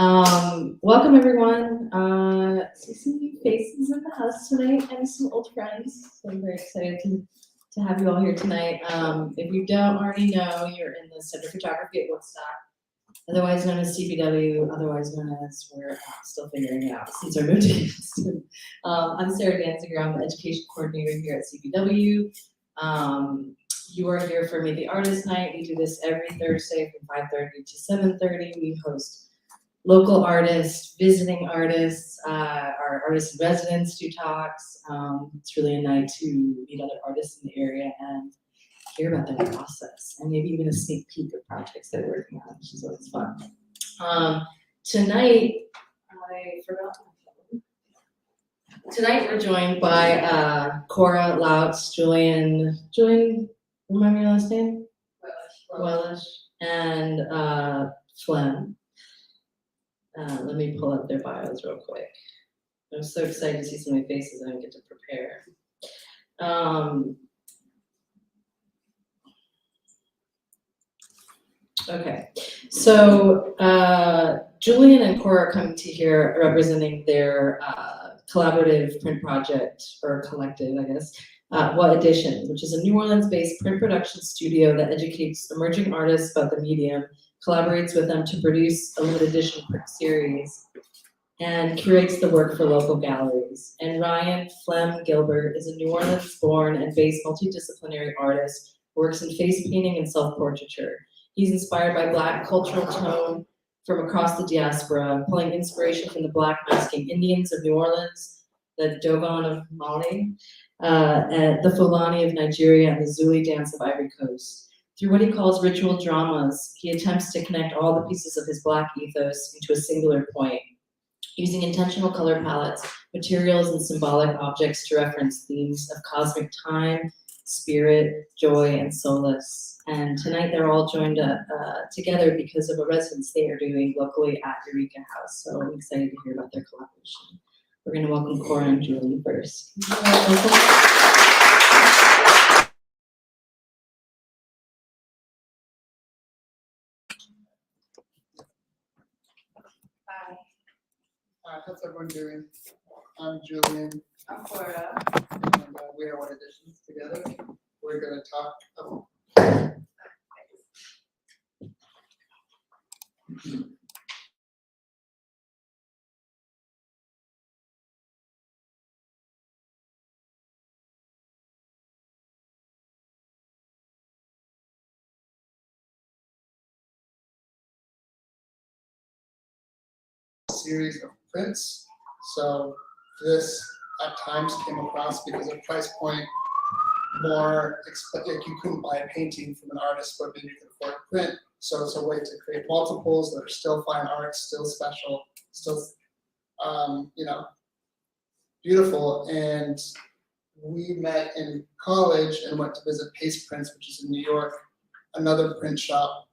Welcome everyone. See some new faces in the house tonight and some old friends. So I'm very excited to have you all here tonight. If you don't already know, you're in the Center for Photography at Woodstock, otherwise known as CPW, otherwise known as we're still figuring it out since our move to Kingston. I'm Sarah Danziger. I'm the education coordinator here at CPW. You are here for Meet the Artist Night. We do this every Thursday from 5:30 to 7:30. We host local artists, visiting artists, our artists in residence do talks. It's really a night to meet other artists in the area and hear about their process and maybe even a sneak peek of projects they're working on, which is always fun. Tonight, I forgot my phone. Tonight we're joined by Cora Lautze Julian, remind me your last name? Wellisz. And Phlegm. Let me pull up their bios real quick. I'm so excited to see so many faces I didn't get to prepare. Okay, so Julian and Cora are coming to here representing their collaborative print project, or collective, I guess, What Edition, which is a New Orleans-based print production studio that educates emerging artists about the medium, collaborates with them to produce a limited edition print series, and curates the work for local galleries. And Ryan Phlegm Gilbert is a New Orleans-born and based multidisciplinary artist who works in face painting and self-portraiture. He's inspired by Black cultural tone from across the diaspora, pulling inspiration from the Black masking Indians of New Orleans, the Dogon of Mali, and the Fulani of Nigeria, and the Zulu dance of Ivory Coast. Through what he calls ritual dramas, he attempts to connect all the pieces of his Black ethos into a singular point, using intentional color palettes, materials, and symbolic objects to reference themes of cosmic time, spirit, joy, and solace. And tonight they're all joined together because of a residence they are doing locally at Eureka House. So I'm excited to hear about their collaboration. We're going to welcome Cora and Julie first. Hi. How's everyone doing? I'm Julian. I'm Cora. And we are One Editions together. We're going to talk about a series of prints. So this at times came across because of price point more like you couldn't buy a painting from an artist, but maybe you could afford a print. So it's a way to create multiples that are still fine art, still special, still beautiful. And we met in college and went to visit Paste Prints, which is in New York, another print shop,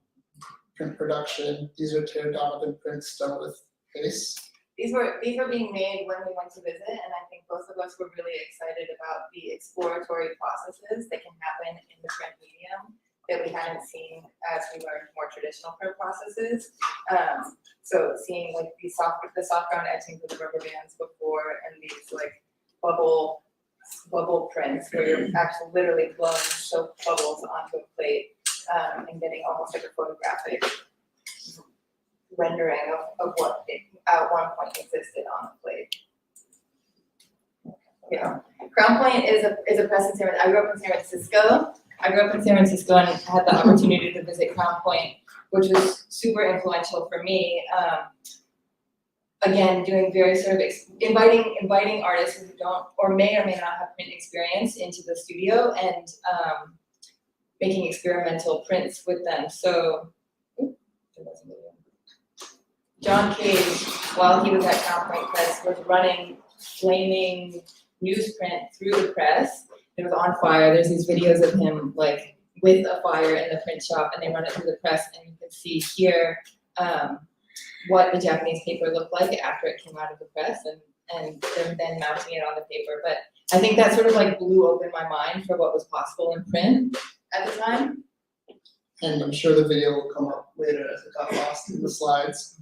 print production. These are Terry Donovan prints done with paste. These were being made when we went to visit, and I think both of us were really excited about the exploratory processes that can happen in the print medium that we hadn't seen as we learned more traditional print processes. So seeing like the soft ground etching for the rubber bands before, and these like bubble prints where you're actually literally blowing soap bubbles onto a plate and getting almost like a photographic rendering of what at one point existed on the plate. Yeah, Crown Point is a press in San Francisco. I grew up in San Francisco and had the opportunity to visit Crown Point, which was super influential for me. Again, doing very sort of inviting artists who don't or may not have print experience into the studio and making experimental prints with them. So. John Cage, while he was at Crown Point Press, was running flaming newsprint through the press. It was on fire. There's these videos of him like with a fire in the print shop, and they run it through the press, and you can see here what the Japanese paper looked like after it came out of the press, and they're then mounting it on the paper. But I think that sort of like blew open my mind for what was possible in print at the time. And I'm sure the video will come up later as it got lost in the slides.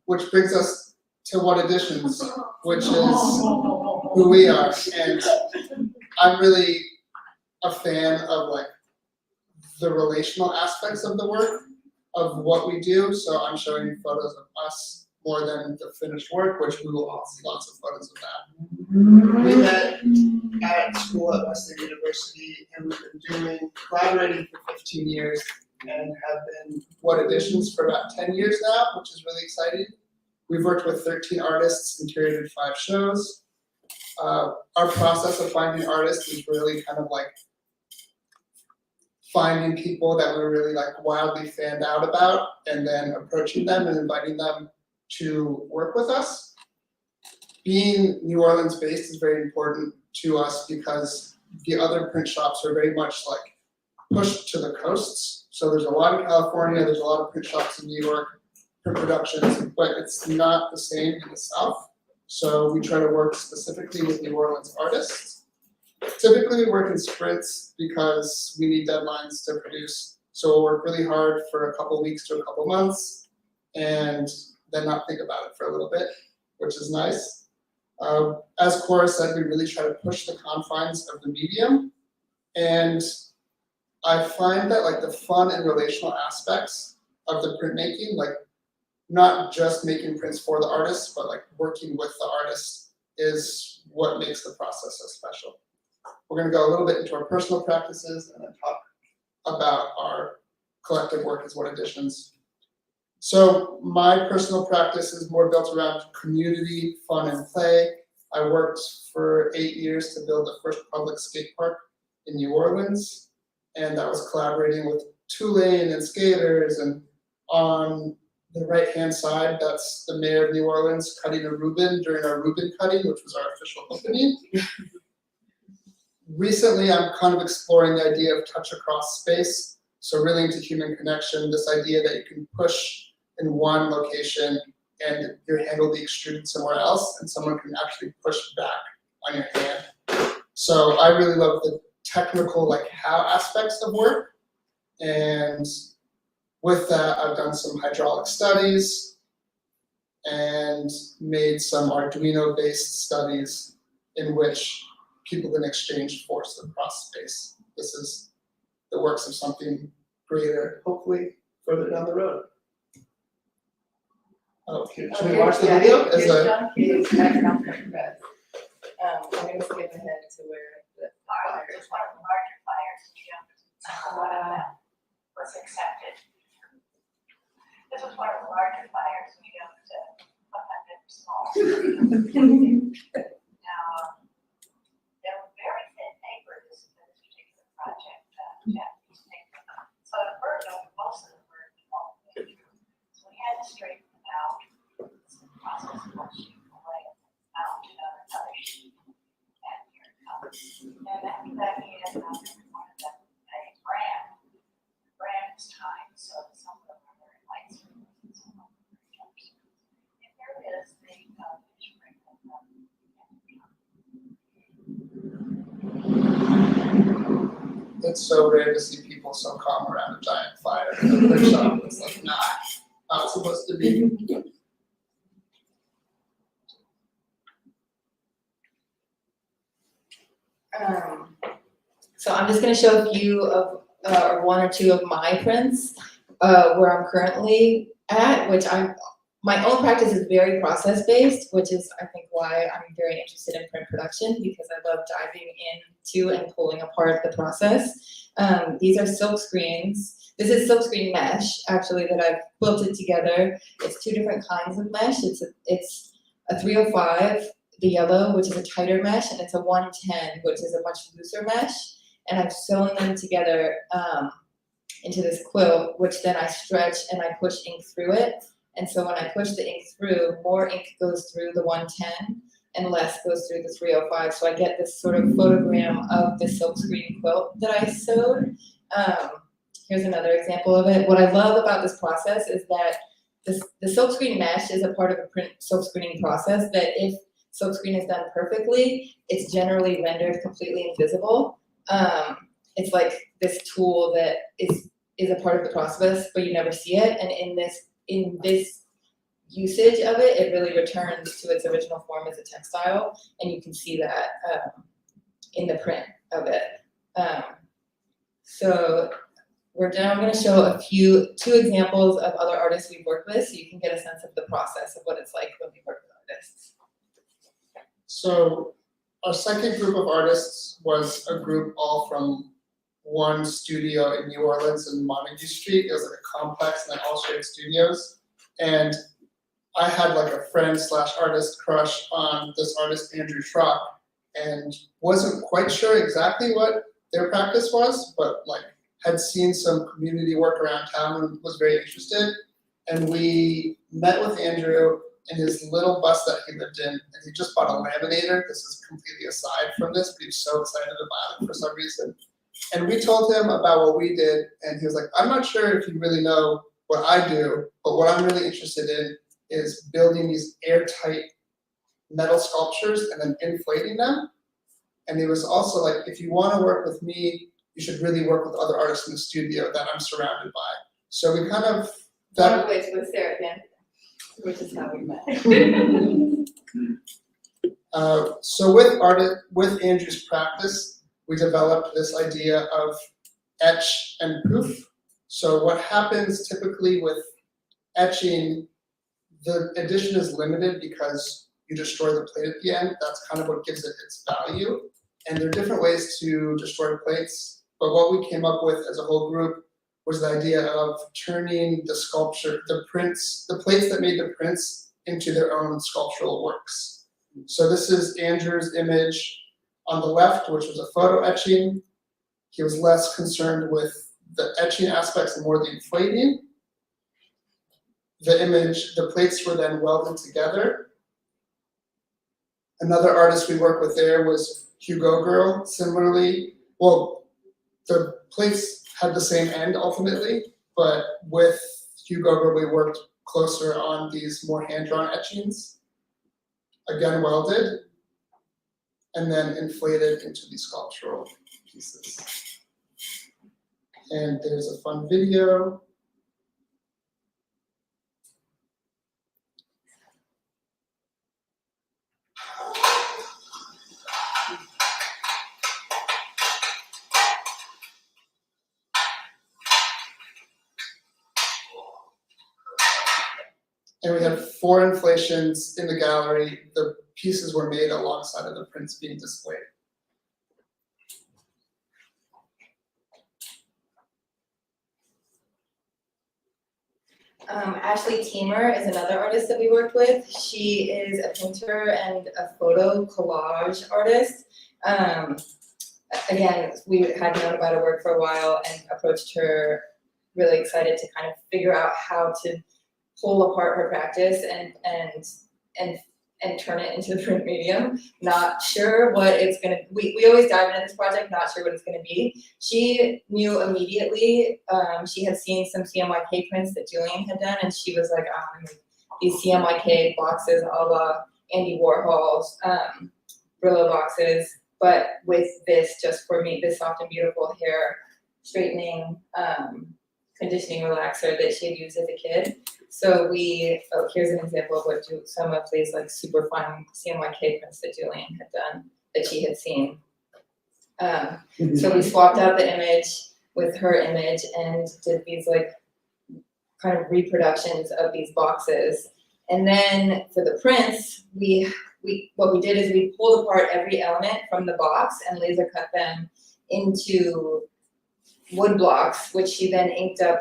Which brings us to What Editions, which is who we are. And I'm really a fan of like the relational aspects of the work, of what we do. So I'm showing you photos of us more than the finished work, which we will all see lots of photos of that. We met at school at Wesleyan University, and we've been collaborating for 15 years and have been What Editions for about 10 years now, which is really exciting. We've worked with 13 artists and curated 5 shows. Our process of finding artists is really kind of like finding people that we're really like wildly fanned out about, and then approaching them and inviting them to work with us. Being New Orleans based is very important to us because the other print shops are very much like pushed to the coasts. So there's a lot in California, there's a lot of print shops in New York, print productions, but it's not the same in the South. So we try to work specifically with New Orleans artists. Typically we work in sprints because we need deadlines to produce. So we'll work really hard for a couple weeks to a couple months and then not think about it for a little bit, which is nice. As Cora said, we really try to push the confines of the medium. And I find that like the fun and relational aspects of the printmaking, like not just making prints for the artists, but like working with the artists is what makes the process so special. We're going to go a little bit into our personal practices and then talk about our collective work as What Editions. So my personal practice is more built around community, fun, and play. I worked for 8 years to build the first public skate park in New Orleans, and that was collaborating with two-lane and skaters. And on the right-hand side, that's the mayor of New Orleans cutting a Reuben during our Reuben cutting, which was our official opening. Recently, I'm kind of exploring the idea of touch across space. So really into human connection, this idea that you can push in one location and your hand will be extruded somewhere else and someone can actually push back on your hand. So I really love the technical, like how aspects of work. And with that, I've done some hydraulic studies and made some Arduino-based studies in which people can exchange force across space. This is the works of something greater, hopefully further down the road. Okay, should we watch the video? Here's John K's background press. I'm gonna skip ahead to where the fire is. One of the larger fires, one of them was accepted. This was one of the larger fires, we don't, small. Now, they were very thin paper, this particular project, Japanese paper. So the bird, most of the bird won't get through. So we had to straighten them out. It's the process of washing away, out another sheet, and here it comes. And after that, he had one of them, a brand. The brand is time, so some of them are very light screens, and some of them are very dark screens. And here is the fish ring of them. It's so rare to see people so calm around a giant fire in a print shop. It's like, nah, how it's supposed to be. So I'm just going to show a few of, or one or two of my prints where I'm currently at, my own practice is very process-based, which is, I think, why I'm very interested in print production, because I love diving into and pulling apart the process. These are silk screens. This is silk screen mesh, actually, that I've quilted together. It's 2 different kinds of mesh. It's a 305, the yellow, which is a tighter mesh, and it's a 110, which is a much looser mesh. And I've sewn them together into this quilt, which then I stretch and I push ink through it. And so when I push the ink through, more ink goes through the 110 and less goes through the 305. So I get this sort of photogram of the silkscreen quilt that I sewed. Here's another example of it. What I love about this process is that the silkscreen mesh is a part of the print silkscreening process that if silkscreen is done perfectly, it's generally rendered completely invisible. It's like this tool that is a part of the process, but you never see it. And in this usage of it, it really returns to its original form as a textile, and you can see that in the print of it. So we're now going to show two examples of other artists we've worked with, so you can get a sense of the process of what it's like when we work with artists. So our second group of artists was a group all from one studio in New Orleans in Montague Street. It was like a complex and they all shared studios. And I had like a friend / artist crush on this artist, Andrew Schrock, and wasn't quite sure exactly what their practice was, but like had seen some community work around town and was very interested. And we met with Andrew in his little bus that he lived in, and he just bought a laminator. This is completely aside from this, but he was so excited about it for some reason. And we told him about what we did, and he was like, I'm not sure if you really know what I do, but what I'm really interested in is building these airtight metal sculptures and then inflating them. And he was also like, if you want to work with me, you should really work with other artists in the studio that I'm surrounded by. So we kind of, One of which was Sarah Dan, which is how we met. So with Andrew's practice, we developed this idea of etch and poof. So what happens typically with etching, the addition is limited because you destroy the plate at the end. That's kind of what gives it its value. And there are different ways to destroy plates, but what we came up with as a whole group was the idea of turning the sculpture, the plates that made the prints into their own sculptural works. So this is Andrew's image on the left, which was a photo etching. He was less concerned with the etching aspects and more the inflating. The plates were then welded together. Another artist we worked with there was Hugo Girl. Similarly, well, the plates had the same end ultimately, but with Hugo Girl we worked closer on these more hand-drawn etchings. Again, welded, and then inflated into these sculptural pieces. And there's a fun video. And we had 4 inflations in the gallery. The pieces were made alongside of the prints being displayed. Ashley Teamer is another artist that we worked with. She is a painter and a photo collage artist. Again, we had known about her work for a while and approached her really excited to kind of figure out how to pull apart her practice and turn it into the print medium. Not sure what it's gonna, we always dive into this project, not sure what it's gonna be. She knew immediately, she had seen some CMYK prints that Julian had done, and she was like, these CMYK boxes a la Andy Warhol's Brillo boxes, but with this, just for me, this soft and beautiful hair straightening, conditioning relaxer that she had used as a kid. So here's an example of what some of these like super fun CMYK prints that Julian had done that she had seen. So we swapped out the image with her image and did these like kind of reproductions of these boxes. And then for the prints, what we did is we pulled apart every element from the box and laser cut them into wood blocks, which she then inked up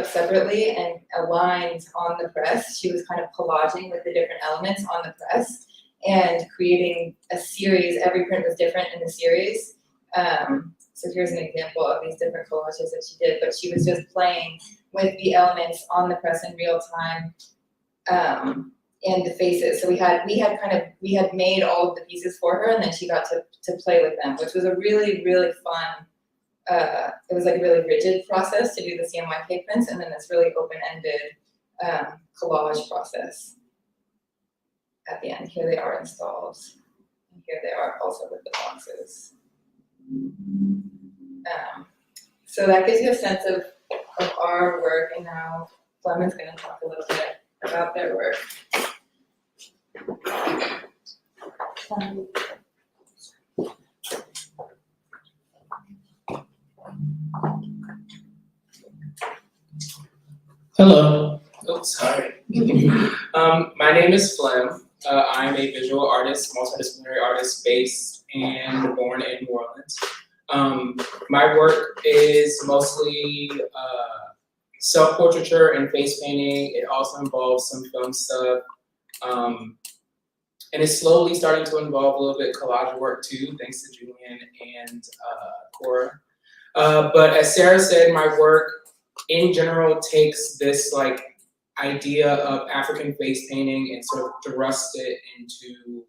separately and aligned on the press. She was kind of collaging with the different elements on the press and creating a series. Every print was different in the series. So here's an example of these different collages that she did, but she was just playing with the elements on the press in real time, and the faces. So we had made all of the pieces for her, and then she got to play with them, which was a really, really fun, it was like a really rigid process to do the CMYK prints, and then this really open-ended collage process at the end. Here they are installed, and here they are also with the boxes. So that gives you a sense of our work, and now Phlegm is going to talk a little bit about their work. Hello. Oh, sorry. My name is Phlegm. I'm a visual artist, multidisciplinary artist based and born in New Orleans. My work is mostly self-portraiture and face painting. It also involves some film stuff. And it's slowly starting to involve a little bit collage work too, thanks to Julian and Cora. But as Sarah said, my work in general takes this like idea of African face painting and sort of thrust it into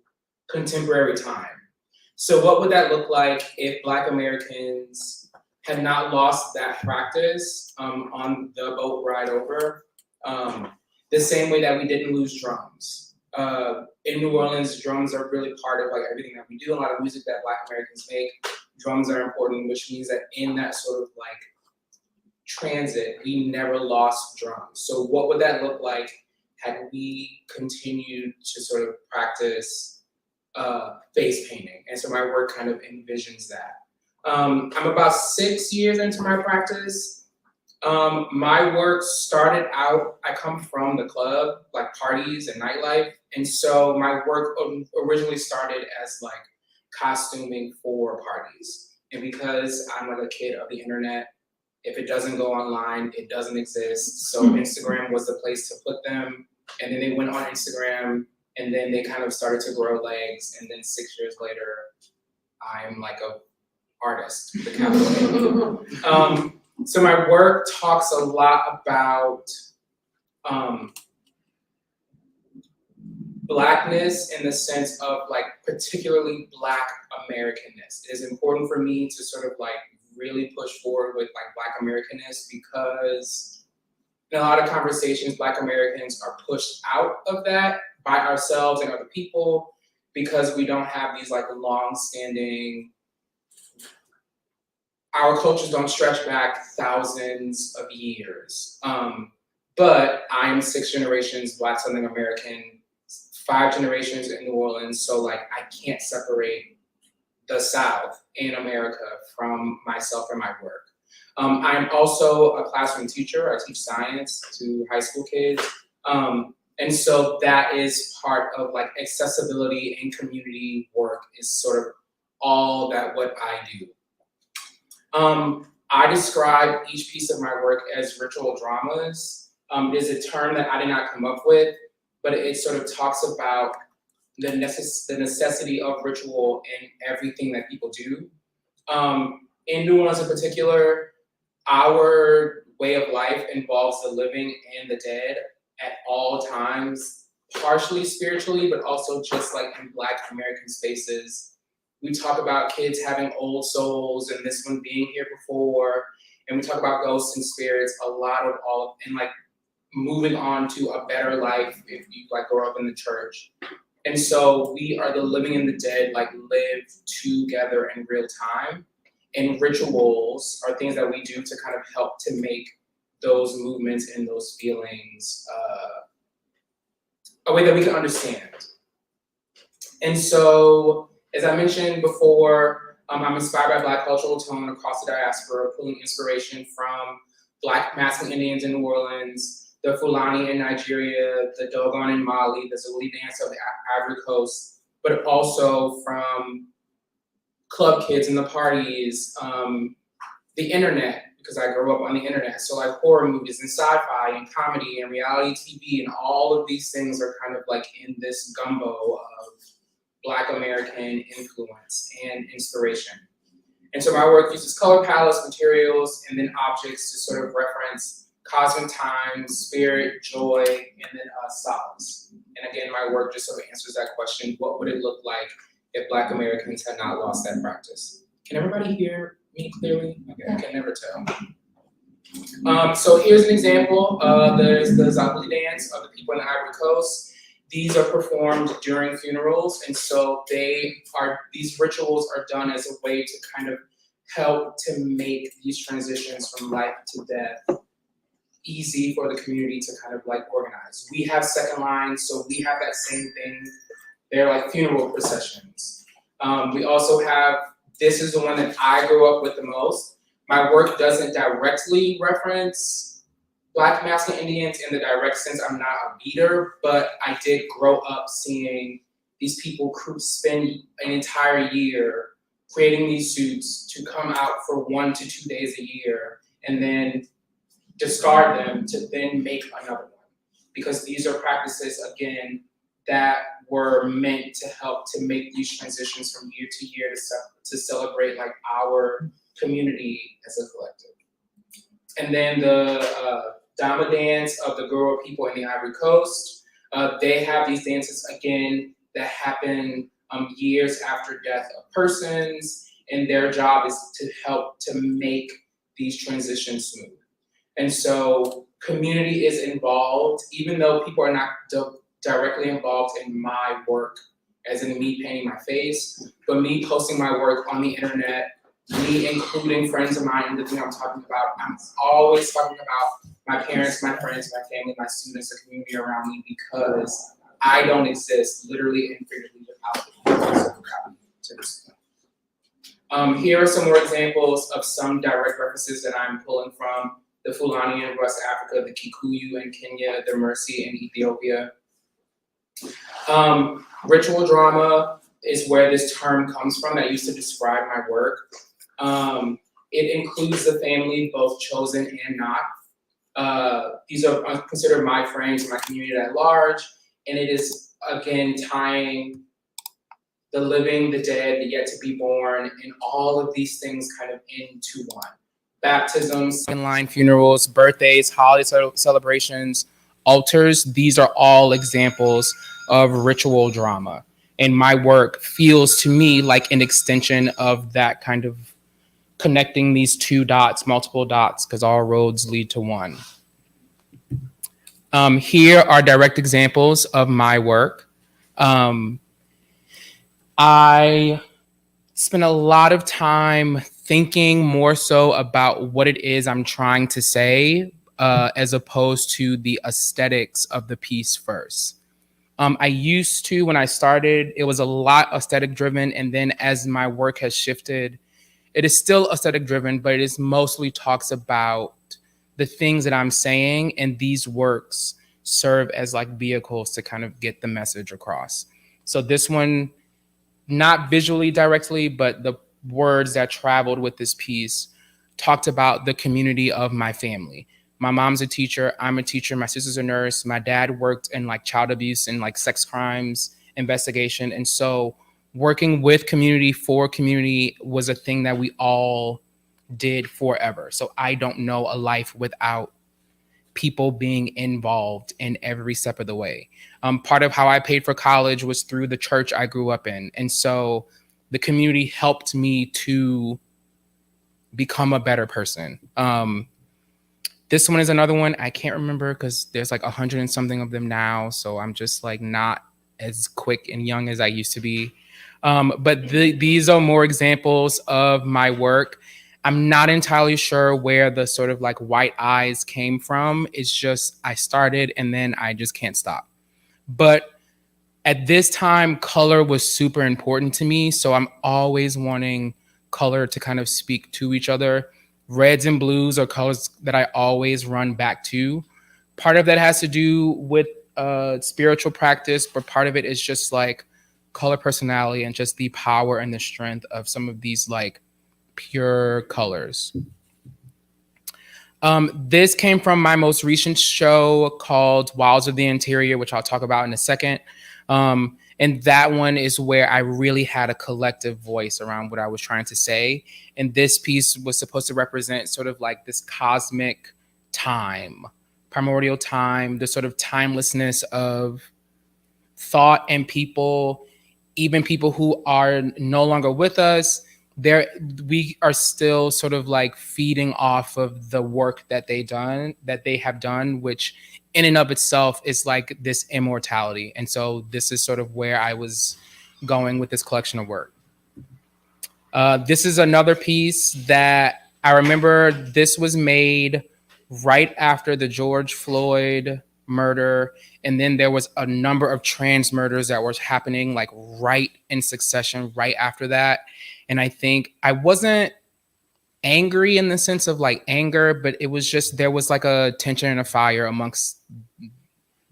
contemporary time. So what would that look like if Black Americans had not lost that practice on the boat ride over? The same way that we didn't lose drums. In New Orleans, drums are really part of like everything that we do. A lot of music that Black Americans make, drums are important, which means that in that sort of like transit, we never lost drums. So what would that look like had we continued to sort of practice face painting? And so my work kind of envisions that. I'm about 6 years into my practice. My work started out, I come from the club, like parties and nightlife. And so my work originally started as like costuming for parties. And because I'm like a kid of the internet, if it doesn't go online, it doesn't exist. So Instagram was the place to put them. And then they went on Instagram and then they kind of started to grow legs. And then 6 years later, I'm like a artist, the capital A. So my work talks a lot about Blackness in the sense of like particularly Black Americanness. It is important for me to sort of like really push forward with like Black Americanness because in a lot of conversations, Black Americans are pushed out of that by ourselves and other people because we don't have these like long-standing, our cultures don't stretch back thousands of years. But I'm 6 generations Black Southern American, 5 generations in New Orleans, so like I can't separate the South in America from myself and my work. I'm also a classroom teacher. I teach science to high school kids. And so that is part of like accessibility and community work is sort of all that what I do. I describe each piece of my work as ritual dramas. It is a term that I did not come up with, but it sort of talks about the necessity of ritual in everything that people do. In New Orleans in particular, our way of life involves the living and the dead at all times, partially spiritually, but also just like in Black American spaces. We talk about kids having old souls and this one being here before, and we talk about ghosts and spirits, a lot of all, and like moving on to a better life if you like grow up in the church. And so we are the living and the dead, like live together in real time. And rituals are things that we do to kind of help to make those movements and those feelings a way that we can understand. And so, as I mentioned before, I'm inspired by Black cultural tone across the diaspora, pulling inspiration from Black masculine Indians in New Orleans, the Fulani in Nigeria, the Dogon in Mali, the Zulu dance of the Ivory Coast, but also from club kids in the parties, the internet, because I grew up on the internet. So like horror movies and sci-fi and comedy and reality TV and all of these things are kind of like in this gumbo of Black American influence and inspiration. And so my work uses color palettes, materials, and then objects to sort of reference cosmic time, spirit, joy, and then solace. And again, my work just sort of answers that question, what would it look like if Black Americans had not lost that practice? Can everybody hear me clearly? Okay, I can never tell. So here's an example. There's the Zulu dance of the people in the Ivory Coast. These are performed during funerals, and so these rituals are done as a way to kind of help to make these transitions from life to death easy for the community to kind of like organize. We have second lines, so we have that same thing. They're like funeral processions. We also have, this is the one that I grew up with the most. My work doesn't directly reference Black masculine Indians in the direct sense. I'm not a beater, but I did grow up seeing these people spend an entire year creating these suits to come out for 1 to 2 days a year and then discard them to then make another one. Because these are practices, again, that were meant to help to make these transitions from year to year to celebrate like our community as a collective. And then the Dama dance of the Goro people in the Ivory Coast. They have these dances, again, that happen years after death of persons, and their job is to help to make these transitions smooth. And so community is involved, even though people are not directly involved in my work, as in me painting my face, but me posting my work on the internet, me including friends of mine in the thing I'm talking about. I'm always talking about my parents, my friends, my family, my students, the community around me, because I don't exist literally and figuratively without to this point. Here are some more examples of some direct references that I'm pulling from: the Fulani in West Africa, the Kikuyu in Kenya, the Mercy in Ethiopia. Ritual drama is where this term comes from that used to describe my work. It includes the family, both chosen and not. These are considered my friends, my community at large, and it is, again, tying the living, the dead, the yet to be born, and all of these things kind of into one. Baptisms, in-line funerals, birthdays, holiday celebrations, altars, these are all examples of ritual drama. And my work feels to me like an extension of that kind of connecting these two dots, multiple dots, because all roads lead to one. Here are direct examples of my work. I spent a lot of time thinking more so about what it is I'm trying to say, as opposed to the aesthetics of the piece first. I used to, when I started, it was a lot aesthetic driven, and then as my work has shifted, it is still aesthetic driven, but it is mostly talks about the things that I'm saying, and these works serve as like vehicles to kind of get the message across. So this one, not visually directly, but the words that traveled with this piece talked about the community of my family. My mom's a teacher, I'm a teacher, my sister's a nurse, my dad worked in like child abuse and like sex crimes investigation. And so working with community for community was a thing that we all did forever. So I don't know a life without people being involved in every step of the way. Part of how I paid for college was through the church I grew up in. And so the community helped me to become a better person. This one is another one I can't remember because there's like 100 and something of them now. So I'm just like not as quick and young as I used to be. But these are more examples of my work. I'm not entirely sure where the sort of like white eyes came from. It's just I started and then I just can't stop. But at this time, color was super important to me. So I'm always wanting color to kind of speak to each other. Reds and blues are colors that I always run back to. Part of that has to do with spiritual practice, but part of it is just like color personality and just the power and the strength of some of these like pure colors. This came from my most recent show called Wilds of the Interior, which I'll talk about in a second. And that one is where I really had a collective voice around what I was trying to say. And this piece was supposed to represent sort of like this cosmic time, primordial time, the sort of timelessness of thought and people, even people who are no longer with us. We are still sort of like feeding off of the work that they have done, which in and of itself is like this immortality. And so this is sort of where I was going with this collection of work. This is another piece that I remember this was made right after the George Floyd murder, and then there was a number of trans murders that was happening like right in succession right after that. And I think I wasn't angry in the sense of like anger, but it was just there was like a tension and a fire amongst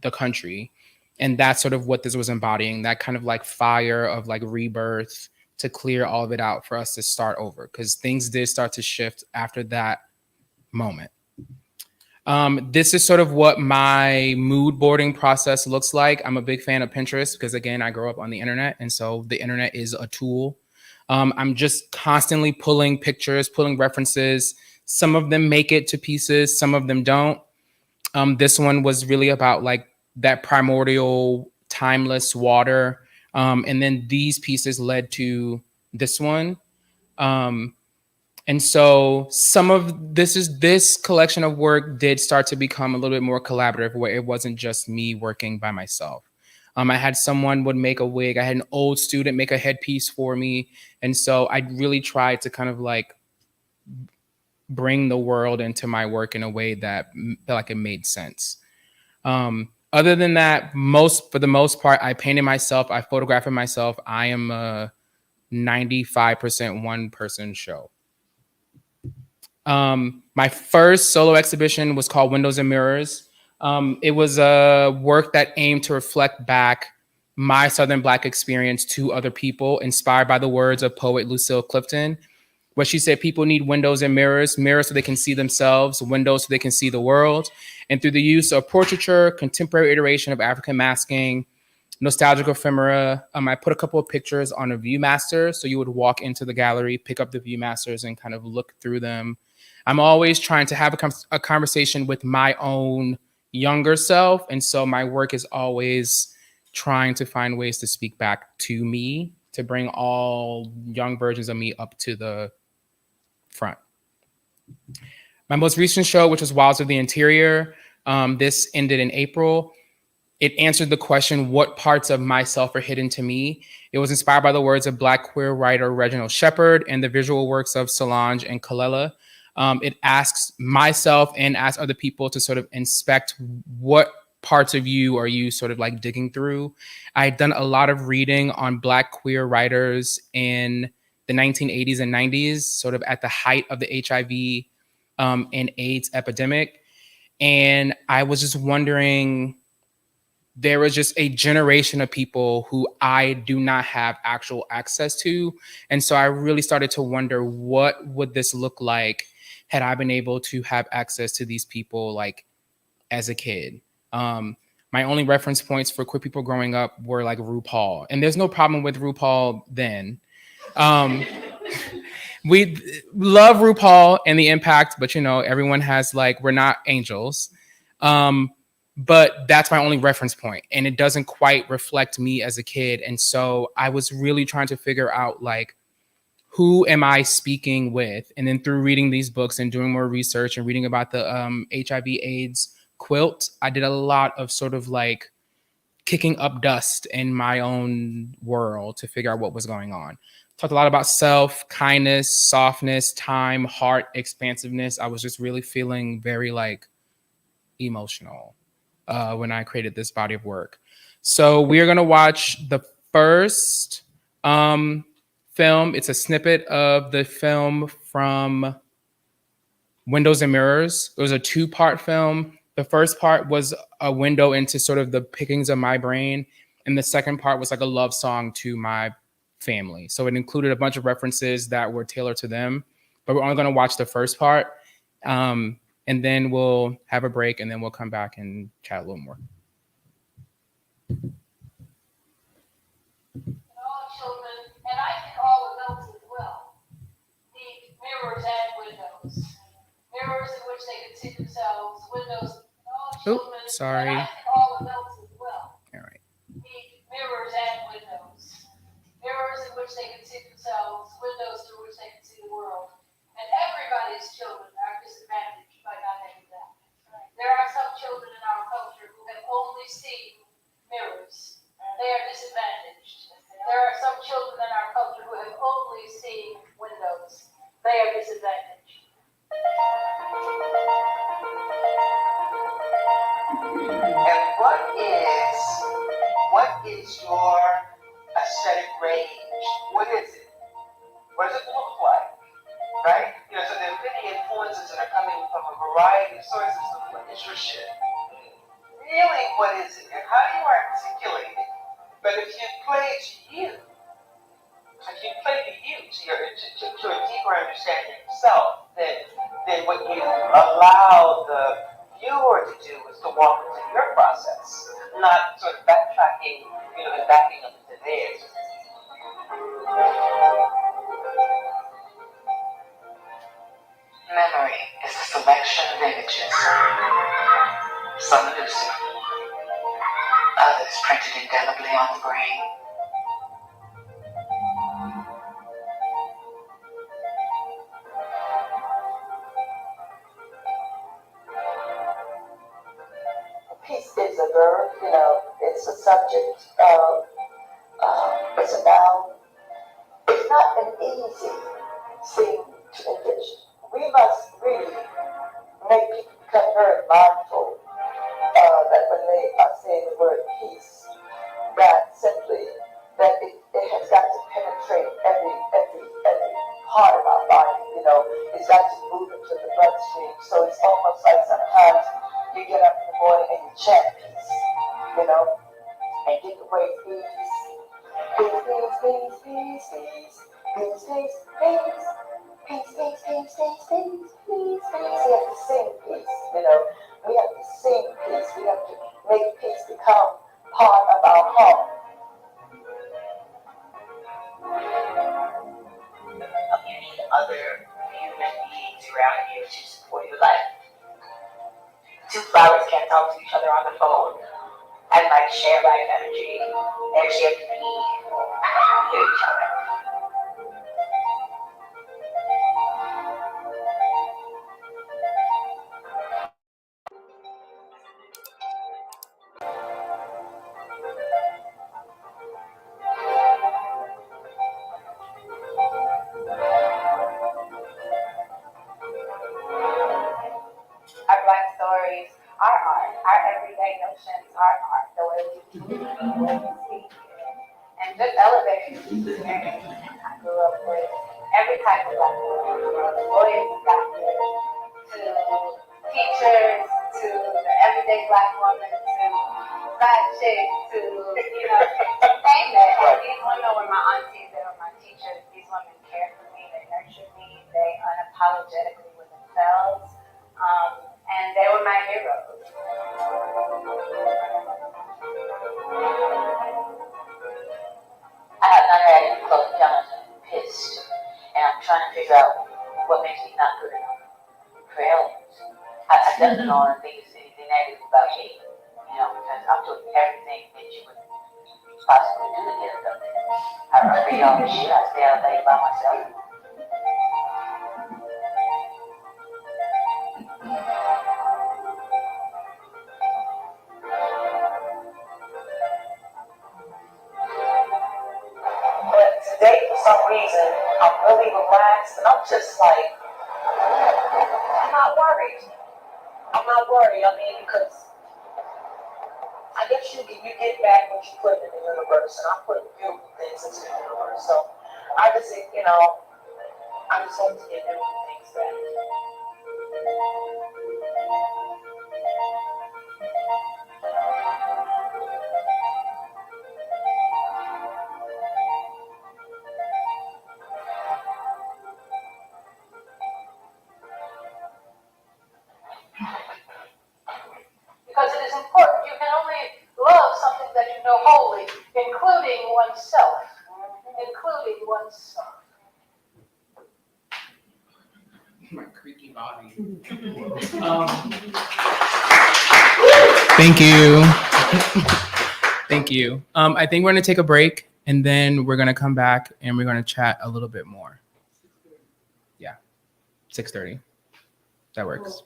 the country. And that's sort of what this was embodying, that kind of like fire of like rebirth to clear all of it out for us to start over, because things did start to shift after that moment. This is sort of what my mood boarding process looks like. I'm a big fan of Pinterest because, again, I grew up on the internet, and so the internet is a tool. I'm just constantly pulling pictures, pulling references. Some of them make it to pieces, some of them don't. This one was really about like that primordial, timeless water. And then these pieces led to this one. And so some of this collection of work did start to become a little bit more collaborative, where it wasn't just me working by myself. I had someone would make a wig. I had an old student make a headpiece for me. And so I really tried to kind of like bring the world into my work in a way that felt like it made sense. Other than that, for the most part, I painted myself, I photographed myself. I am a 95% one-person show. My first solo exhibition was called Windows and Mirrors. It was a work that aimed to reflect back my Southern Black experience to other people, inspired by the words of poet Lucille Clifton, where she said people need windows and mirrors, mirrors so they can see themselves, windows so they can see the world. And through the use of portraiture, contemporary iteration of African masking, nostalgic ephemera, I put a couple of pictures on a Viewmaster. So you would walk into the gallery, pick up the Viewmasters and kind of look through them. I'm always trying to have a conversation with my own younger self. And so my work is always trying to find ways to speak back to me, to bring all young versions of me up to the front. My most recent show, which was Wilds of the Interior, this ended in April. It answered the question, what parts of myself are hidden to me? It was inspired by the words of Black queer writer Reginald Shepard and the visual works of Solange and Kalela. It asks myself and asks other people to sort of inspect what parts of you are you sort of like digging through. I had done a lot of reading on Black queer writers in the 1980s and 90s, sort of at the height of the HIV and AIDS epidemic. And I was just wondering, there was just a generation of people who I do not have actual access to. And so I really started to wonder, what would this look like had I been able to have access to these people like as a kid? My only reference points for queer people growing up were like RuPaul. And there's no problem with RuPaul then. We love RuPaul and the impact, but you know, everyone has like, we're not angels. But that's my only reference point, and it doesn't quite reflect me as a kid. And so I was really trying to figure out like, who am I speaking with? And then through reading these books and doing more research and reading about the HIV AIDS quilt, I did a lot of sort of like kicking up dust in my own world to figure out what was going on. Talked a lot about self, kindness, softness, time, heart, expansiveness. I was just really feeling very like emotional when I created this body of work. So we are gonna watch the first film. It's a snippet of the film from Windows and Mirrors. It was a 2-part film. The first part was a window into sort of the pickings of my brain. And the second part was like a love song to my family. So it included a bunch of references that were tailored to them, but we're only gonna watch the first part. And then we'll have a break, and then we'll come back and chat a little more. All children, and I think all adults as well, need mirrors and windows. Mirrors in which they can see themselves, windows. All children, sorry. and I think all adults as well, All right. need mirrors and windows. Mirrors in which they can see themselves, windows through which they can see the world. And everybody's children are disadvantaged by not having that. There are some children in our culture who have only seen mirrors. They are disadvantaged. There are some children in our culture who have only seen windows. They are disadvantaged. And what is your aesthetic range? What is it? What does it look like? Right? You know, so there are many influences that are coming from a variety of sources. So what is your shit? Really, what is it? And how do you articulate it? But if you play to you, if you play to you, to a deeper understanding of yourself, then what you allow the viewer to do is to walk into your process, not sort of backtracking, you know, and backing up into theirs. Memory is a selection of images, some elusive, others printed indelibly on the brain. Peace is a verb, you know, it's a subject, it's a noun. It's not an easy thing to envision. We must really make people become very mindful that when they are saying the word peace, that simply, that it has got to penetrate every part of our body, you know, it's got to move into the bloodstream. So it's almost like sometimes you get up in the morning and you chant peace, you know, and get the word peace. Peace, peace, peace, peace, peace, peace, peace, peace. Peace, peace, peace, peace, peace, peace, peace. We have to sing peace, you know. We have to sing peace. We have to make peace become part of our home. You need other human beings around you to support your life. Two flowers can't talk to each other on the phone and like share life energy. They actually have to be near each other. Our Black stories are art. Our everyday notions are art. The way we move, the way we speak, and just elevating the experience. I grew up with every type of Black woman, from lawyers and doctors to teachers to the everyday Black woman to side chick to, you know, name it. And these women were my aunties, they were my teachers. These women cared for me, they nurtured me, they unapologetically were themselves. And they were my heroes. I have not had any close encounters. I'm pissed. And I'm trying to figure out what makes me not good enough for aliens. I definitely don't think it's anything negative about me, you know, because I'm doing everything that you would possibly do to get abducted. I read all this shit, I stay out late by myself. But today, for some reason, I'm really relaxed, and I'm just like, I'm not worried. I'm not worried. I mean, because I guess you get back what you put in the universe, and I put beautiful things into the universe. So I just, you know, I just hope to get beautiful things back. Because it is important. You can only love something that you know wholly, including oneself. Including oneself. My creaky body. Thank you. Thank you. I think we're gonna take a break and then we're gonna come back and we're gonna chat a little bit more. Yeah, 6:30. That works.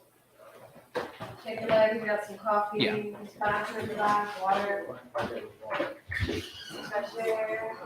Take a leg, we got some coffee, Yeah. sponsor, glass, water. Fresh air.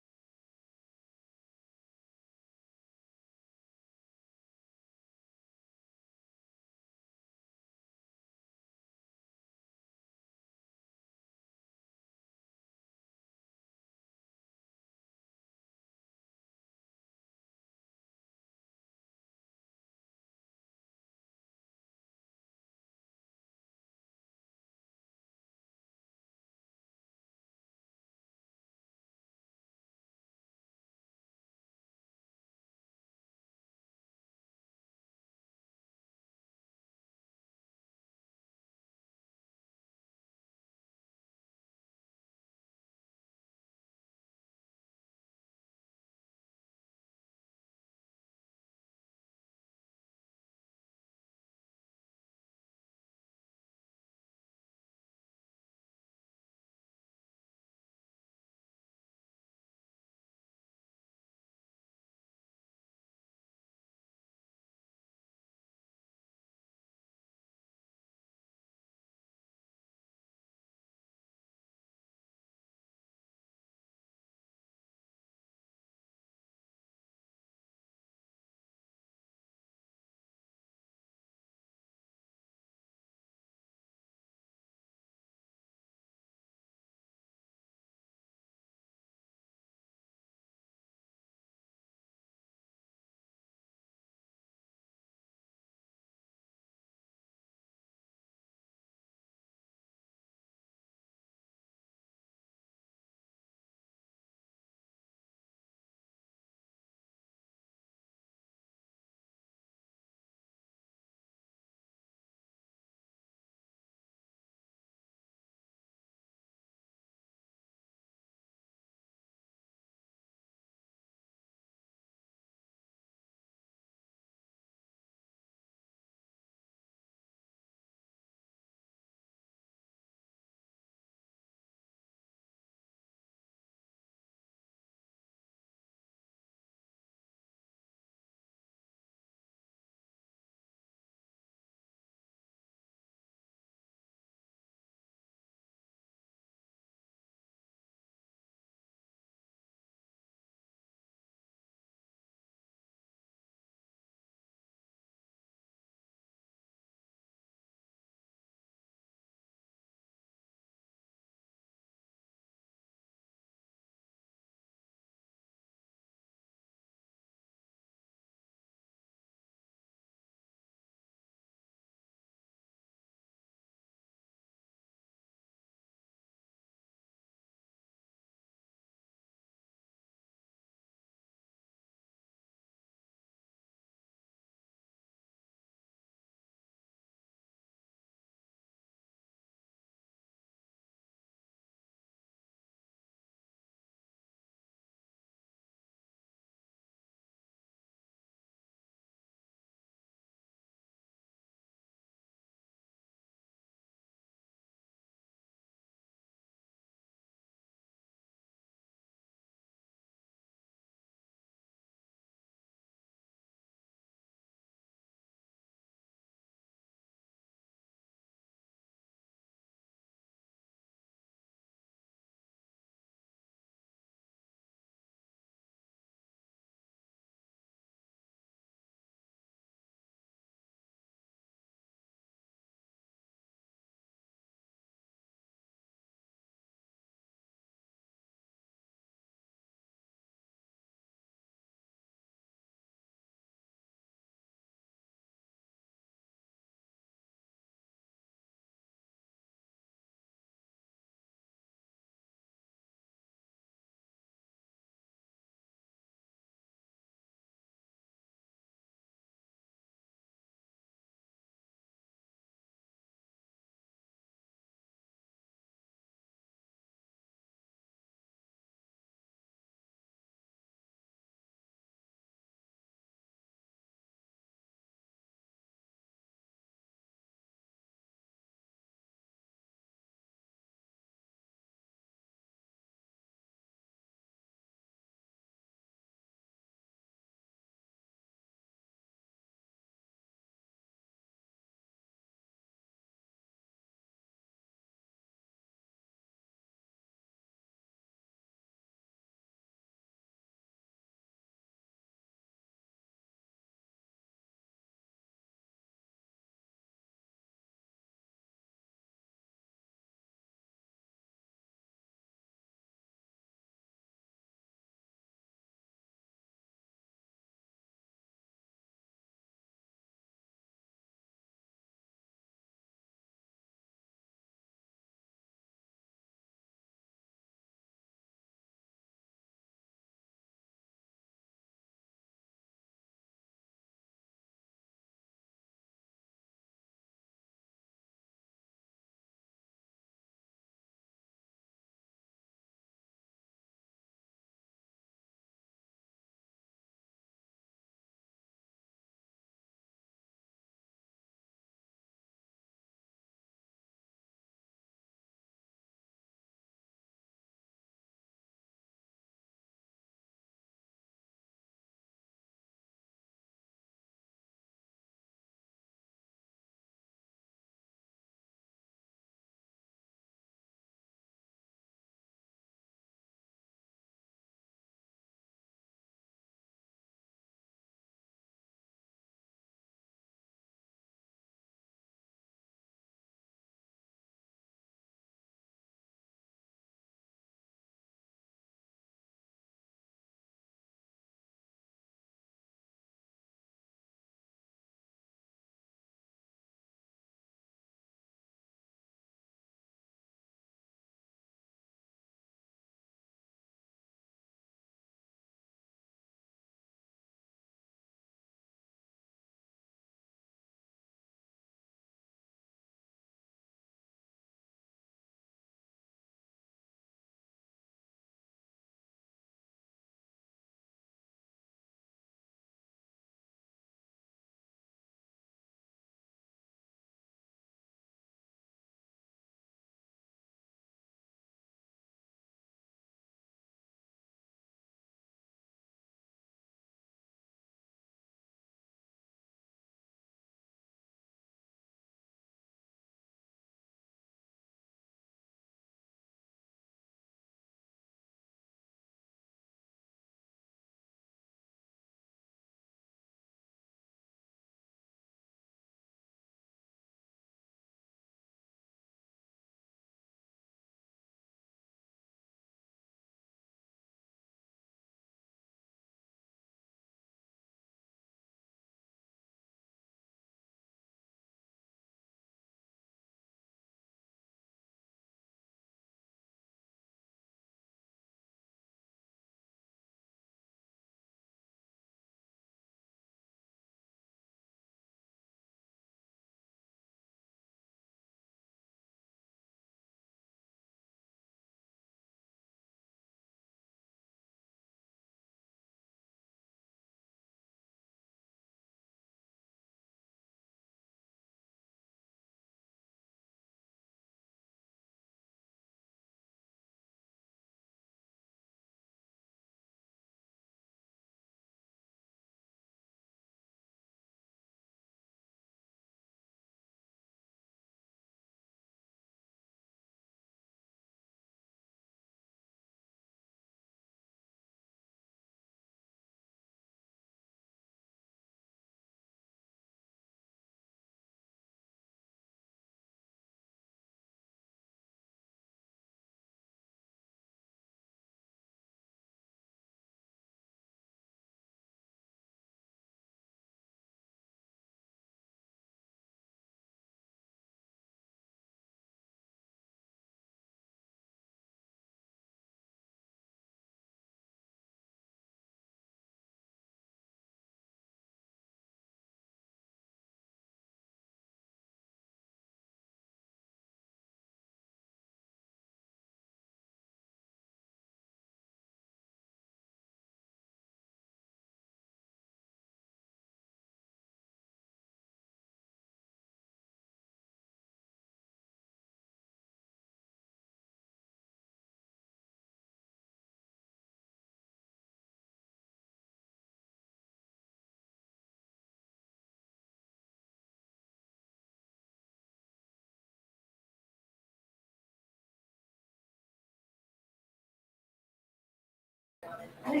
I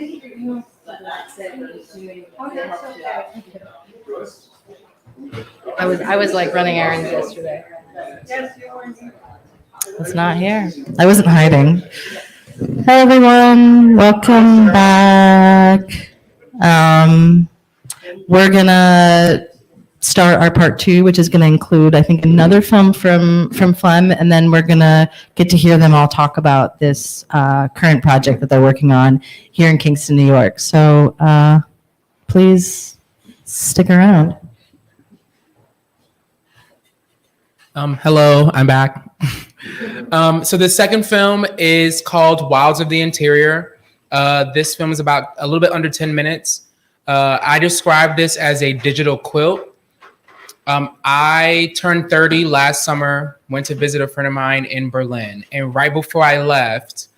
was like running errands yesterday. It's not here. I wasn't hiding. Hey everyone, welcome back. We're gonna start our part 2, which is gonna include, I think, another film from Phlegm, and then we're gonna get to hear them all talk about this current project that they're working on here in Kingston, New York. So please stick around. Hello, I'm back. So the second film is called Wilds of the Interior. This film is about a little bit under 10 minutes. I describe this as a digital quilt. I turned 30 last summer, went to visit a friend of mine in Berlin. And right before I left,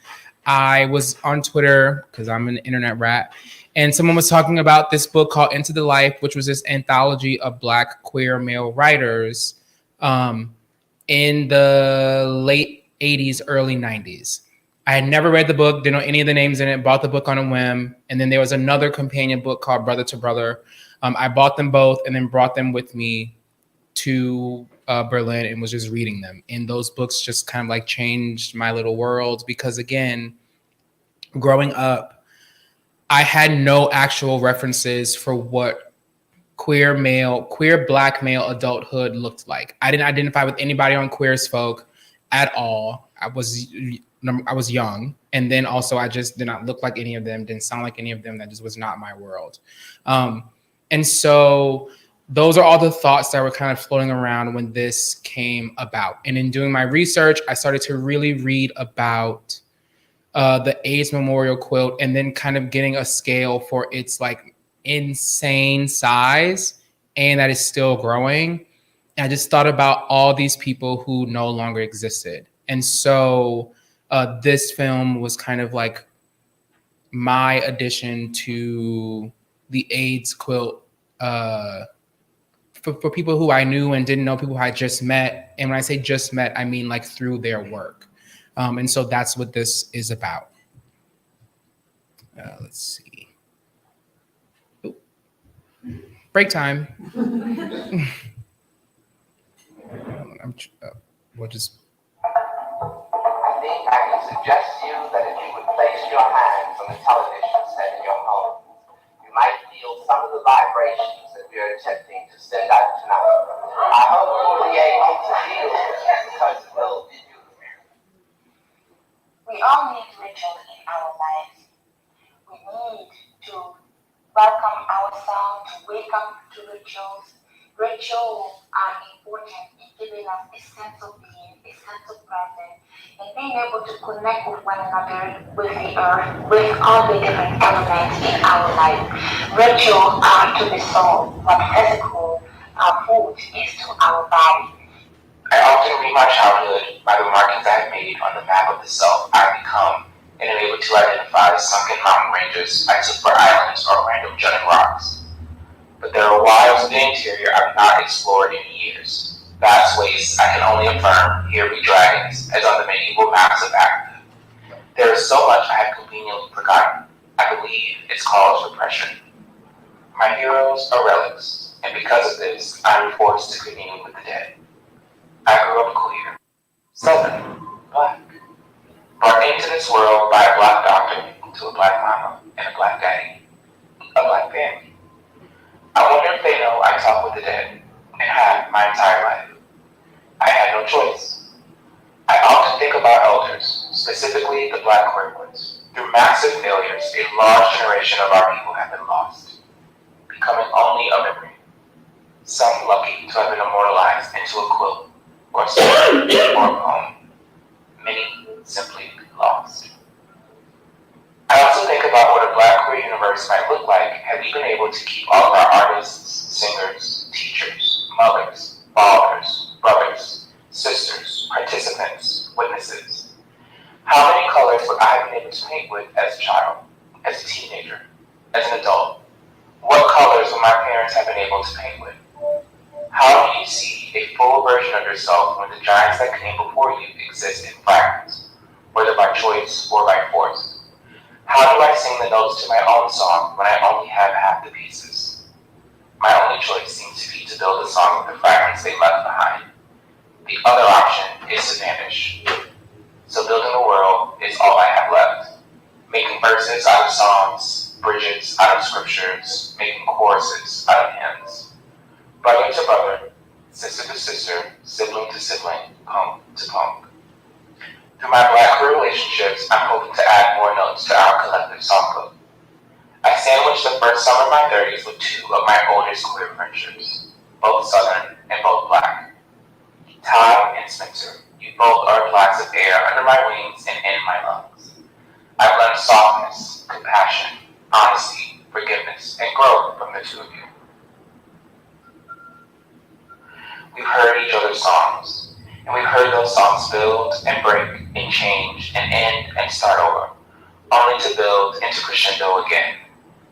I was on Twitter, because I'm an internet rat, and someone was talking about this book called Into the Life, which was this anthology of Black queer male writers in the late 80s, early 90s. I had never read the book, didn't know any of the names in it, bought the book on a whim. And then there was another companion book called Brother to Brother. I bought them both and then brought them with me to Berlin and was just reading them. And those books just kind of like changed my little world because, again, growing up, I had no actual references for what queer Black male adulthood looked like. I didn't identify with anybody on Queer as Folk at all. I was young. And then also I just did not look like any of them, didn't sound like any of them. That just was not my world. And so those are all the thoughts that were kind of floating around when this came about. And in doing my research, I started to really read about the AIDS memorial quilt and then kind of getting a scale for its like insane size and that is still growing. And I just thought about all these people who no longer existed. And so this film was kind of like my addition to the AIDS quilt for people who I knew and didn't know, people who I just met. And when I say just met, I mean like through their work. And so that's what this is about. Let's see. Ooh. Break time. We'll just. I think I can suggest to you that if you would place your hands on the television set in your home, you might feel some of the vibrations that we are attempting to send out tonight. I hope you will be able to feel them because it will be beautiful. We all need rituals in our lives. We need to welcome ourselves, to wake up to rituals. Rituals are important in giving us a sense of being, a sense of presence, and being able to connect with one another, with the earth, with all the different elements in our life. Rituals are to the soul what physical food is to our body. I often read my childhood by the markings I have made on the map of the self I become and am able to identify sunken mountain ranges I took for islands or random jutting rocks. But there are wilds of the interior I've not explored in years. Vast wastes I can only affirm here be dragons, as on the medieval maps of Africa. There is so much I have conveniently forgotten. I believe it's called repression. My heroes are relics, and because of this, I'm forced to commune with the dead. I grew up queer, Southern, Black, brought into this world by a Black doctor to a Black mama and a Black daddy, a Black family. I wonder if they know I talk with the dead and have my entire life. I had no choice. I often think about elders, specifically the Black queer ones. Through massive failures, a large generation of our people have been lost, becoming only a memory. Some lucky to have been immortalized into a quilt, or a story, or a poem. Many simply lost. I also think about what a Black queer universe might look like had we been able to keep all of our artists, singers, teachers, mothers, fathers, brothers, sisters, participants, witnesses. How many colors would I have been able to paint with as a child, as a teenager, as an adult? What colors would my parents have been able to paint with? How do you see a full version of yourself when the giants that came before you exist in fragments, whether by choice or by force? How do I sing the notes to my own song when I only have half the pieces? My only choice seems to be to build a song with the fragments they left behind. The other option is to vanish. So building the world is all I have left. Making verses out of songs, bridges out of scriptures, making choruses out of hymns. Brother to brother, sister to sister, sibling to sibling, punk to punk. Through my Black queer relationships, I'm hoping to add more notes to our collective songbook. I sandwiched the first summer of my 30s with two of my oldest queer friendships, both Southern and both Black. Ty and Spencer, you both are flags of air under my wings and in my lungs. I've learned softness, compassion, honesty, forgiveness, and growth from the two of you. We've heard each other's songs, and we've heard those songs build and break and change and end and start over, only to build into crescendo again.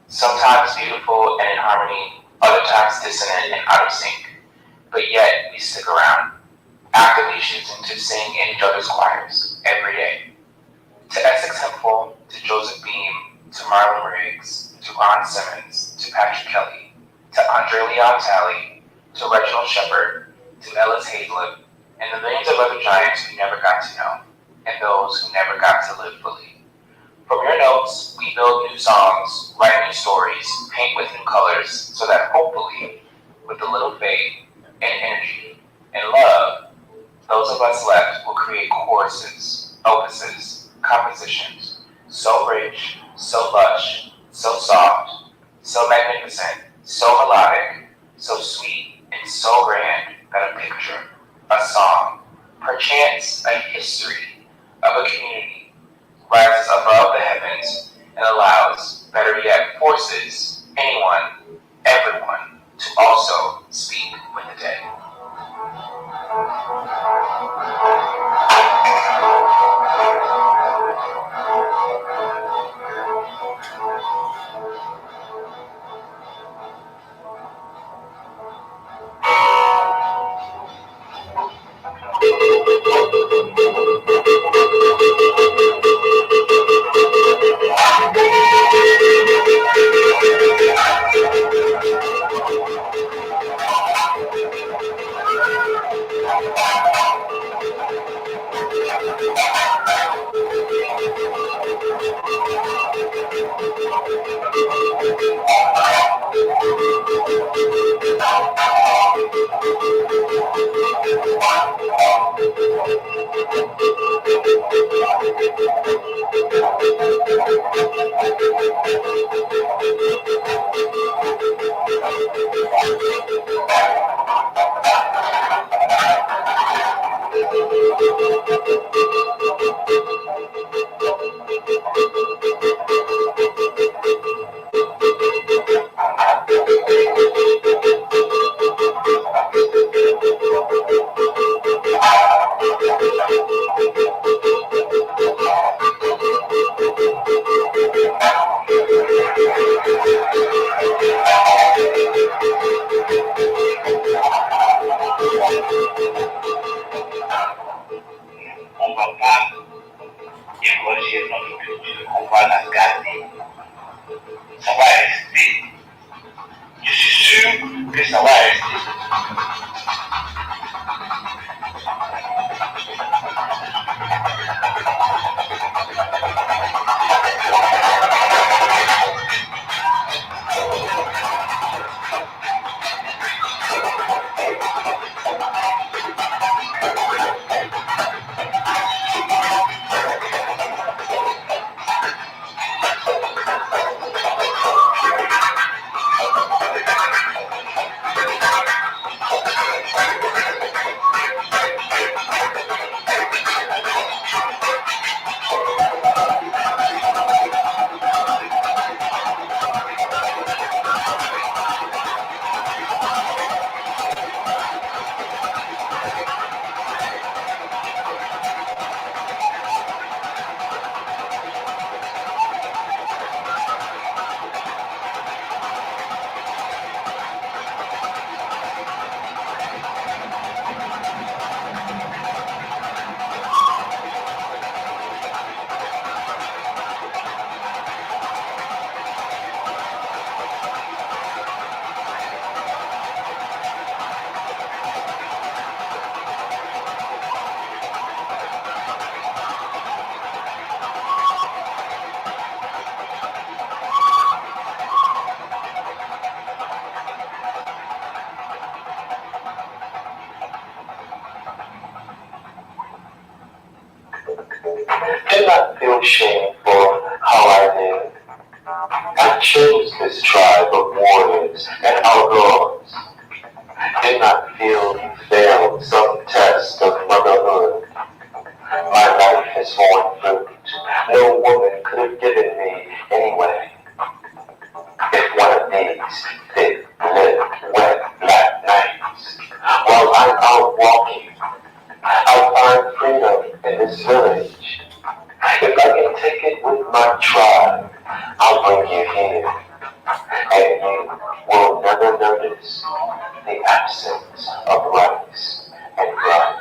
Sometimes beautiful and in harmony, other times dissonant and out of sync, but yet we stick around, actively choosing to sing in each other's choirs every day. To Essex Hemphill, to Joseph Beam, to Marlon Riggs, to Ron Simmons, to Patrick Kelly, to Andre Leon Talley, to Reginald Shepard, to Ellis Hazlett, and the millions of other giants we never got to know, and those who never got to live fully. From your notes, we build new songs, write new stories, paint with new colors, so that hopefully, with a little faith and energy and love, those of us left will create choruses, opuses, compositions, so rich, so lush, so soft, so magnificent, so melodic, so sweet, and so grand that a picture, a song, perchance a history of a community rises above the heavens and allows, better yet, forces anyone, everyone, to also speak with the dead. not feel shame for how I live. I chose this tribe of warriors and outlaws. Did not feel you failed some test of motherhood. My life has borne fruit no woman could have given me anyway. If one of these thick, lit, wet, black nights, while I'm out walking, I'll find freedom in this village. If I can take it with my tribe, I'll bring you here, and you will never notice the absence of rice and rice.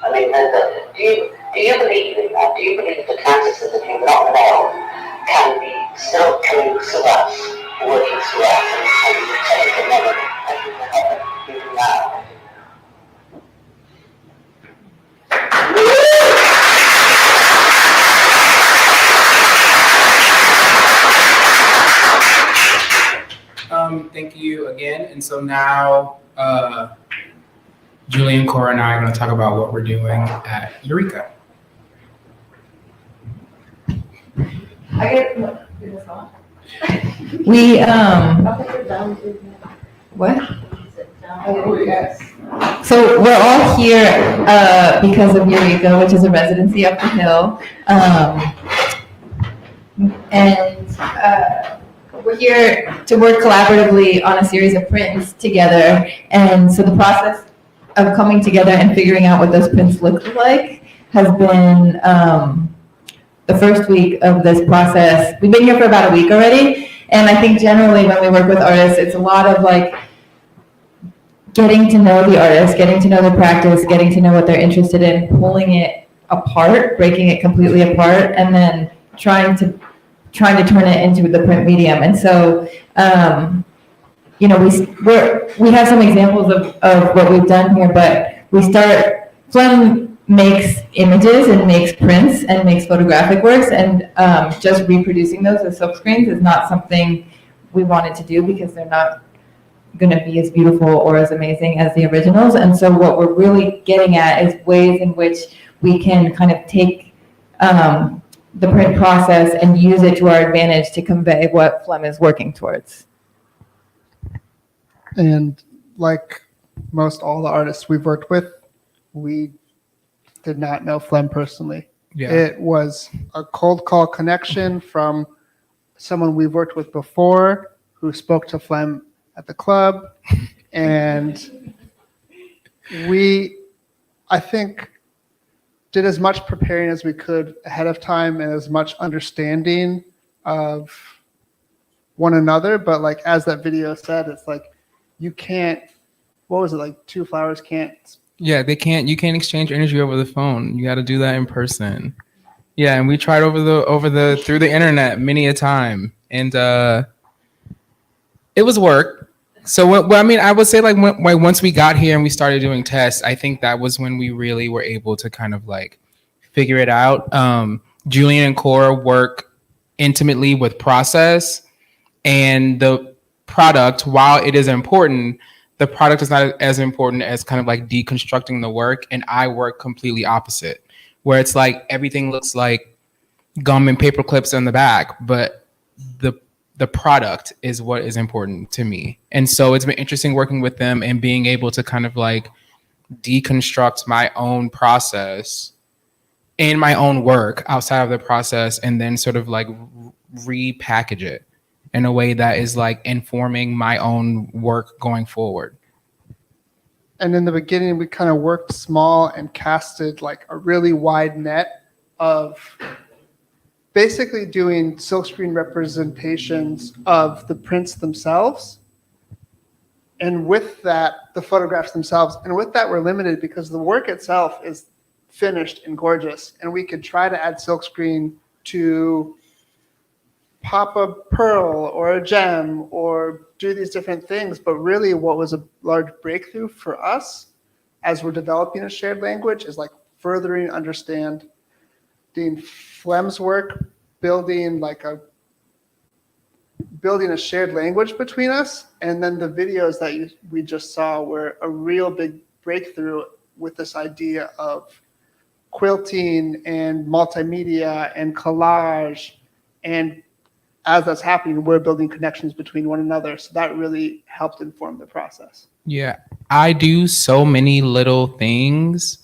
I mean, do you believe in that? Do you believe the transistors that you've not known can be still coming to us, working through us, and returning to memory as you recover, even now? Thank you again. And so now, Julian, Cora, and I are going to talk about what we're doing at Eureka. We, what? Oh, yes. So we're all here because of Eureka, which is a residency up the hill. We're here to work collaboratively on a series of prints together. And so the process of coming together and figuring out what those prints look like has been the first week of this process. We've been here for about a week already. And I think generally when we work with artists, it's a lot of like getting to know the artist, getting to know their practice, getting to know what they're interested in, pulling it apart, breaking it completely apart, and then trying to turn it into the print medium. And so, we have some examples of what we've done here, but Phlegm makes images and makes prints and makes photographic works, and just reproducing those as silkscreens is not something we wanted to do because they're not going to be as beautiful or as amazing as the originals. And so what we're really getting at is ways in which we can kind of take the print process and use it to our advantage to convey what Phlegm is working towards. And like most all the artists we've worked with, we did not know Phlegm personally. Yeah. It was a cold call connection from someone we've worked with before who spoke to Phlegm at the club. And I think, did as much preparing as we could ahead of time and as much understanding of one another. But like, as that video said, it's like, you can't, what was it, like two flowers can't. Yeah, you can't exchange energy over the phone. You got to do that in person. Yeah, and we tried through the internet many a time, and it was work. So I would say once we got here and we started doing tests, I think that was when we really were able to kind of like figure it out. Julian and Cora work intimately with process, and the product, while it is important, the product is not as important as kind of like deconstructing the work. And I work completely opposite, where it's like everything looks like gum and paper clips in the back, but the product is what is important to me. And so it's been interesting working with them and being able to kind of like deconstruct my own process and my own work outside of the process, and then sort of like repackage it in a way that is like informing my own work going forward. And in the beginning, we kind of worked small and casted like a really wide net of basically doing silkscreen representations of the prints themselves. And with that, the photographs themselves. And with that, we're limited because the work itself is finished and gorgeous. And we could try to add silkscreen to pop a pearl or a gem or do these different things. But really what was a large breakthrough for us as we're developing a shared language is like furthering understanding Phlegm's work, building a shared language between us. And then the videos that we just saw were a real big breakthrough with this idea of quilting and multimedia and collage. And as that's happening, we're building connections between one another. So that really helped inform the process. Yeah, I do so many little things.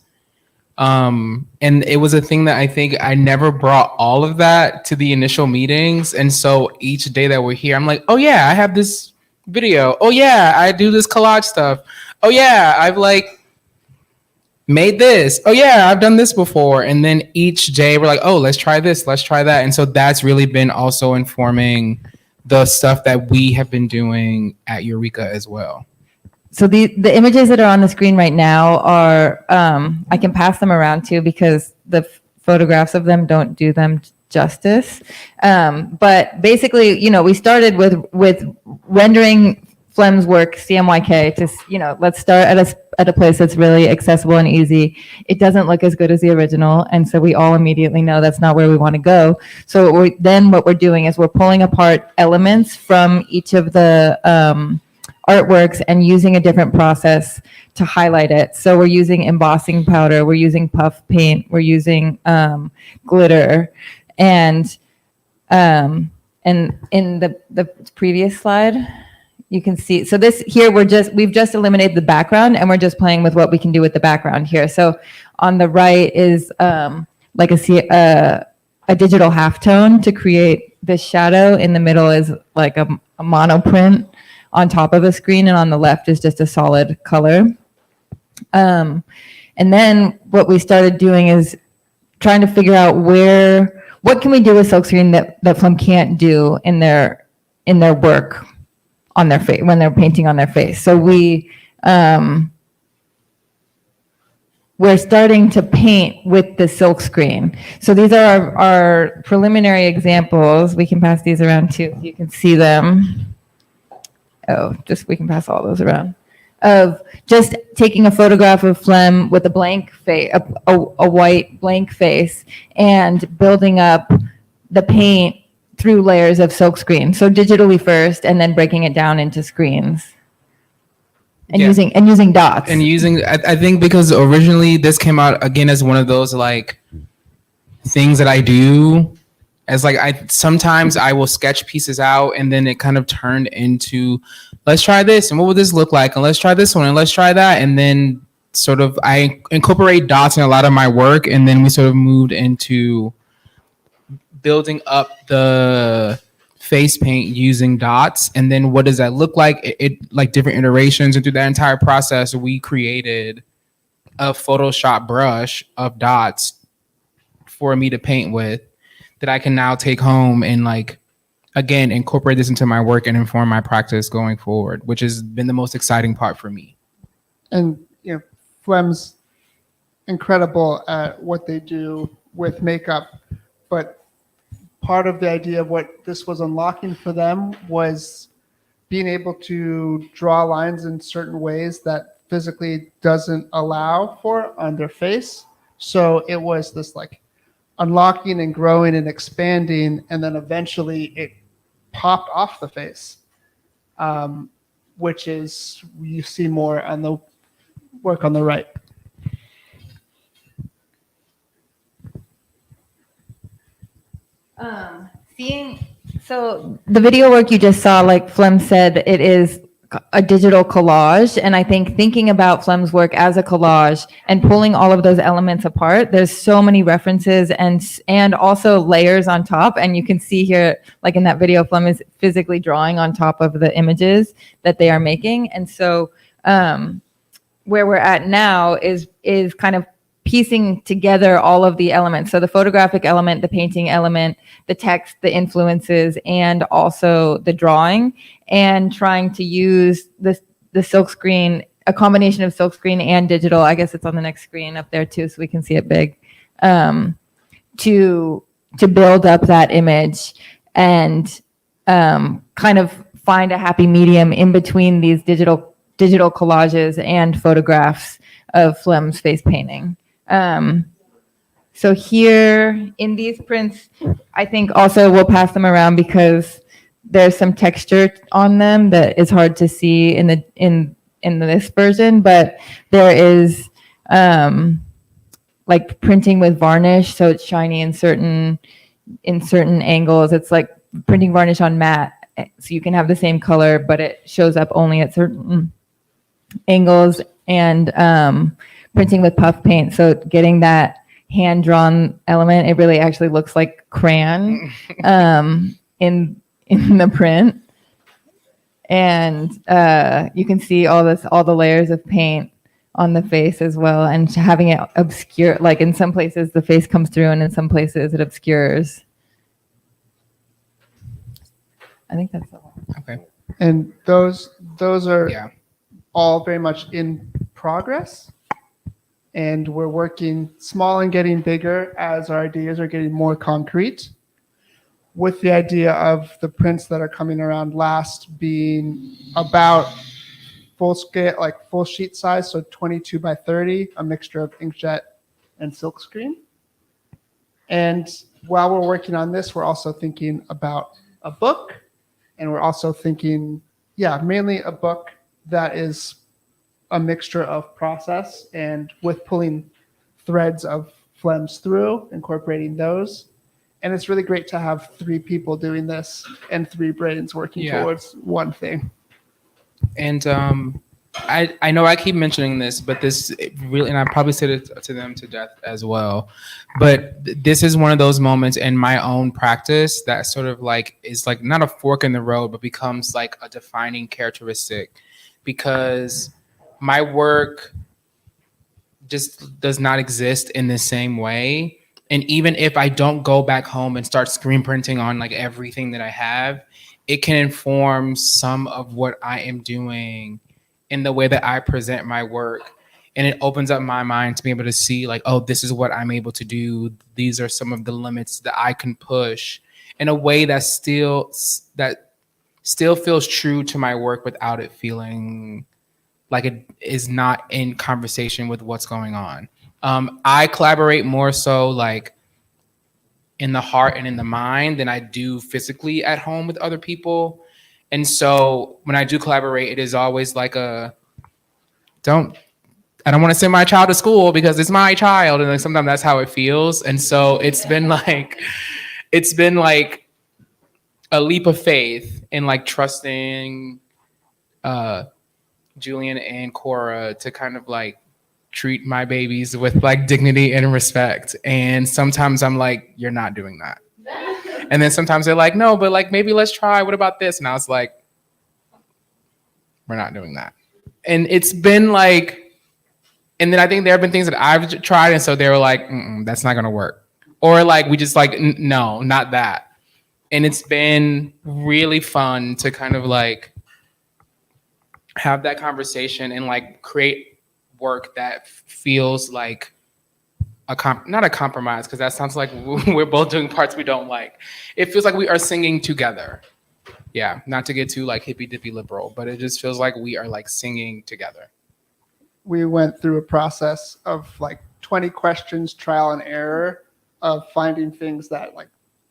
And it was a thing that I think I never brought all of that to the initial meetings. And so each day that we're here, I'm like, oh yeah, I have this video. Oh yeah, I do this collage stuff. Oh yeah, I've like made this. Oh yeah, I've done this before. And then each day we're like, oh, let's try this, let's try that. And so that's really been also informing the stuff that we have been doing at Eureka as well. So the images that are on the screen right now are, I can pass them around too because the photographs of them don't do them justice. But basically, you know, we started with rendering Phlegm's work, CMYK, to, let's start at a place that's really accessible and easy. It doesn't look as good as the original, and so we all immediately know that's not where we want to go. So what we're doing is we're pulling apart elements from each of the artworks and using a different process to highlight it. So we're using embossing powder, we're using puff paint, we're using glitter, and in the previous slide, you can see. So this here we've just eliminated the background and we're just playing with what we can do with the background here. So on the right is like a digital halftone to create this shadow. In the middle is like a monoprint on top of a screen, and on the left is just a solid color. And then what we started doing is trying to figure out what can we do with silkscreen that Phlegm can't do in their work on their face when they're painting on their face. So we're starting to paint with the silkscreen. So these are our preliminary examples. We can pass these around too, if you can see them. We can pass all those around. Of just taking a photograph of Phlegm with a blank face, a white blank face, and building up the paint through layers of silkscreen. So digitally first, and then breaking it down into screens. And using dots. And I think because originally this came out again as one of those like things that I do. As like sometimes I will sketch pieces out, and then it kind of turned into, let's try this, and what would this look like, and let's try this one, and let's try that, and then sort of I incorporate dots in a lot of my work, and then we sort of moved into building up the face paint using dots, and then what does that look like? It like different iterations, and through that entire process, we created a Photoshop brush of dots for me to paint with, that I can now take home and like, again, incorporate this into my work and inform my practice going forward, which has been the most exciting part for me. And Phlegm's incredible at what they do with makeup, but part of the idea of what this was unlocking for them was being able to draw lines in certain ways that physically doesn't allow for on their face. So it was this like unlocking and growing and expanding, and then eventually it popped off the face, which is you see more on the work on the right. So the video work you just saw, like Phlegm said, it is a digital collage. And I think thinking about Phlegm's work as a collage and pulling all of those elements apart, there's so many references and also layers on top. And you can see here, like in that video, Phlegm is physically drawing on top of the images that they are making. And so where we're at now is kind of piecing together all of the elements. So the photographic element, the painting element, the text, the influences, and also the drawing, and trying to use the silkscreen, a combination of silkscreen and digital. I guess it's on the next screen up there too, so we can see it big, to build up that image and kind of find a happy medium in between these digital collages and photographs of Phlegm's face painting. So here in these prints, I think also we'll pass them around because there's some texture on them that is hard to see in this version, but there is like printing with varnish, so it's shiny in certain angles. It's like printing varnish on matte, so you can have the same color, but it shows up only at certain angles, and printing with puff paint, so getting that hand-drawn element, it really actually looks like crayon in the print. And you can see all the layers of paint on the face as well, and having it obscure, like in some places the face comes through and in some places it obscures. I think that's all. Okay. And those are Yeah. all very much in progress. And we're working small and getting bigger as our ideas are getting more concrete, with the idea of the prints that are coming around last being about full scale, like full sheet size, so 22 by 30, a mixture of inkjet and silkscreen. And while we're working on this, we're also thinking about a book, and we're also thinking, mainly a book that is a mixture of process and with pulling threads of Phlegms through, incorporating those. And it's really great to have 3 people doing this and 3 brains working towards one thing. And I know I keep mentioning this, but this really, and I probably said it to them to death as well, but this is one of those moments in my own practice that sort of like is like not a fork in the road, but becomes like a defining characteristic, because my work just does not exist in the same way. And even if I don't go back home and start screen printing on like everything that I have, it can inform some of what I am doing in the way that I present my work. And it opens up my mind to be able to see like, oh, this is what I'm able to do. These are some of the limits that I can push in a way that still feels true to my work without it feeling like it is not in conversation with what's going on. I collaborate more so like in the heart and in the mind than I do physically at home with other people. And so when I do collaborate, it is always like I don't want to send my child to school because it's my child. And like sometimes that's how it feels. And so it's been like a leap of faith in like trusting Julian and Cora to kind of like treat my babies with like dignity and respect. And sometimes I'm like, you're not doing that. And then sometimes they're like, no, but like maybe let's try. What about this? And I was like, we're not doing that. And it's been like, and then I think there have been things that I've tried, and so they were like, that's not gonna work. Or like we just like, no, not that. And it's been really fun to kind of like have that conversation and like create work that feels like not a compromise, because that sounds like we're both doing parts we don't like. It feels like we are singing together. Yeah, not to get too like hippy dippy liberal, but it just feels like we are like singing together. We went through a process of like 20 questions, trial and error, of finding things that like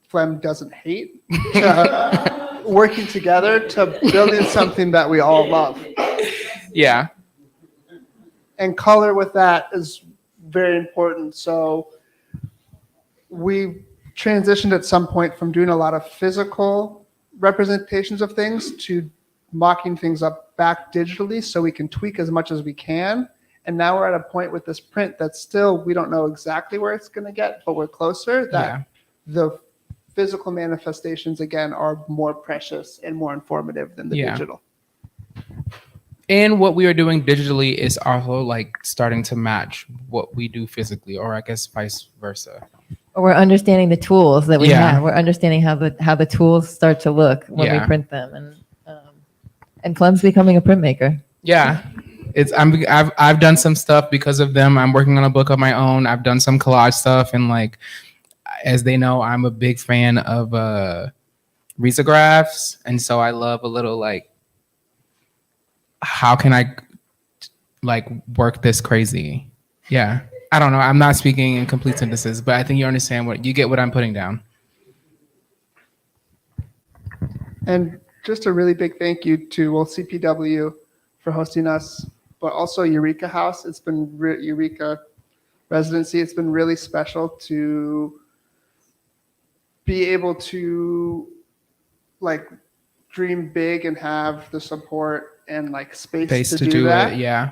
Phlegm doesn't hate, working together to building something that we all love. Yeah. And color with that is very important. So we transitioned at some point from doing a lot of physical representations of things to mocking things up back digitally so we can tweak as much as we can. And now we're at a point with this print that still, we don't know exactly where it's going to get, but we're closer, that the physical manifestations, again, are more precious and more informative than the digital. And what we are doing digitally is also like starting to match what we do physically, or I guess vice versa. Or we're understanding the tools that we Yeah. have. We're understanding how the tools start to look when we Yeah. print them, and Phlegm's becoming a printmaker. Yeah. I've done some stuff because of them. I'm working on a book of my own. I've done some collage stuff, and like, as they know, I'm a big fan of risographs, and so I love a little like, how can I like work this crazy? Yeah. I don't know. I'm not speaking in complete sentences, but I think you understand you get what I'm putting down. And just a really big thank you to CPW for hosting us, but also Eureka House. It's been Eureka Residency. It's been really special to be able to like dream big and have the support and like space to do that. It. Yeah.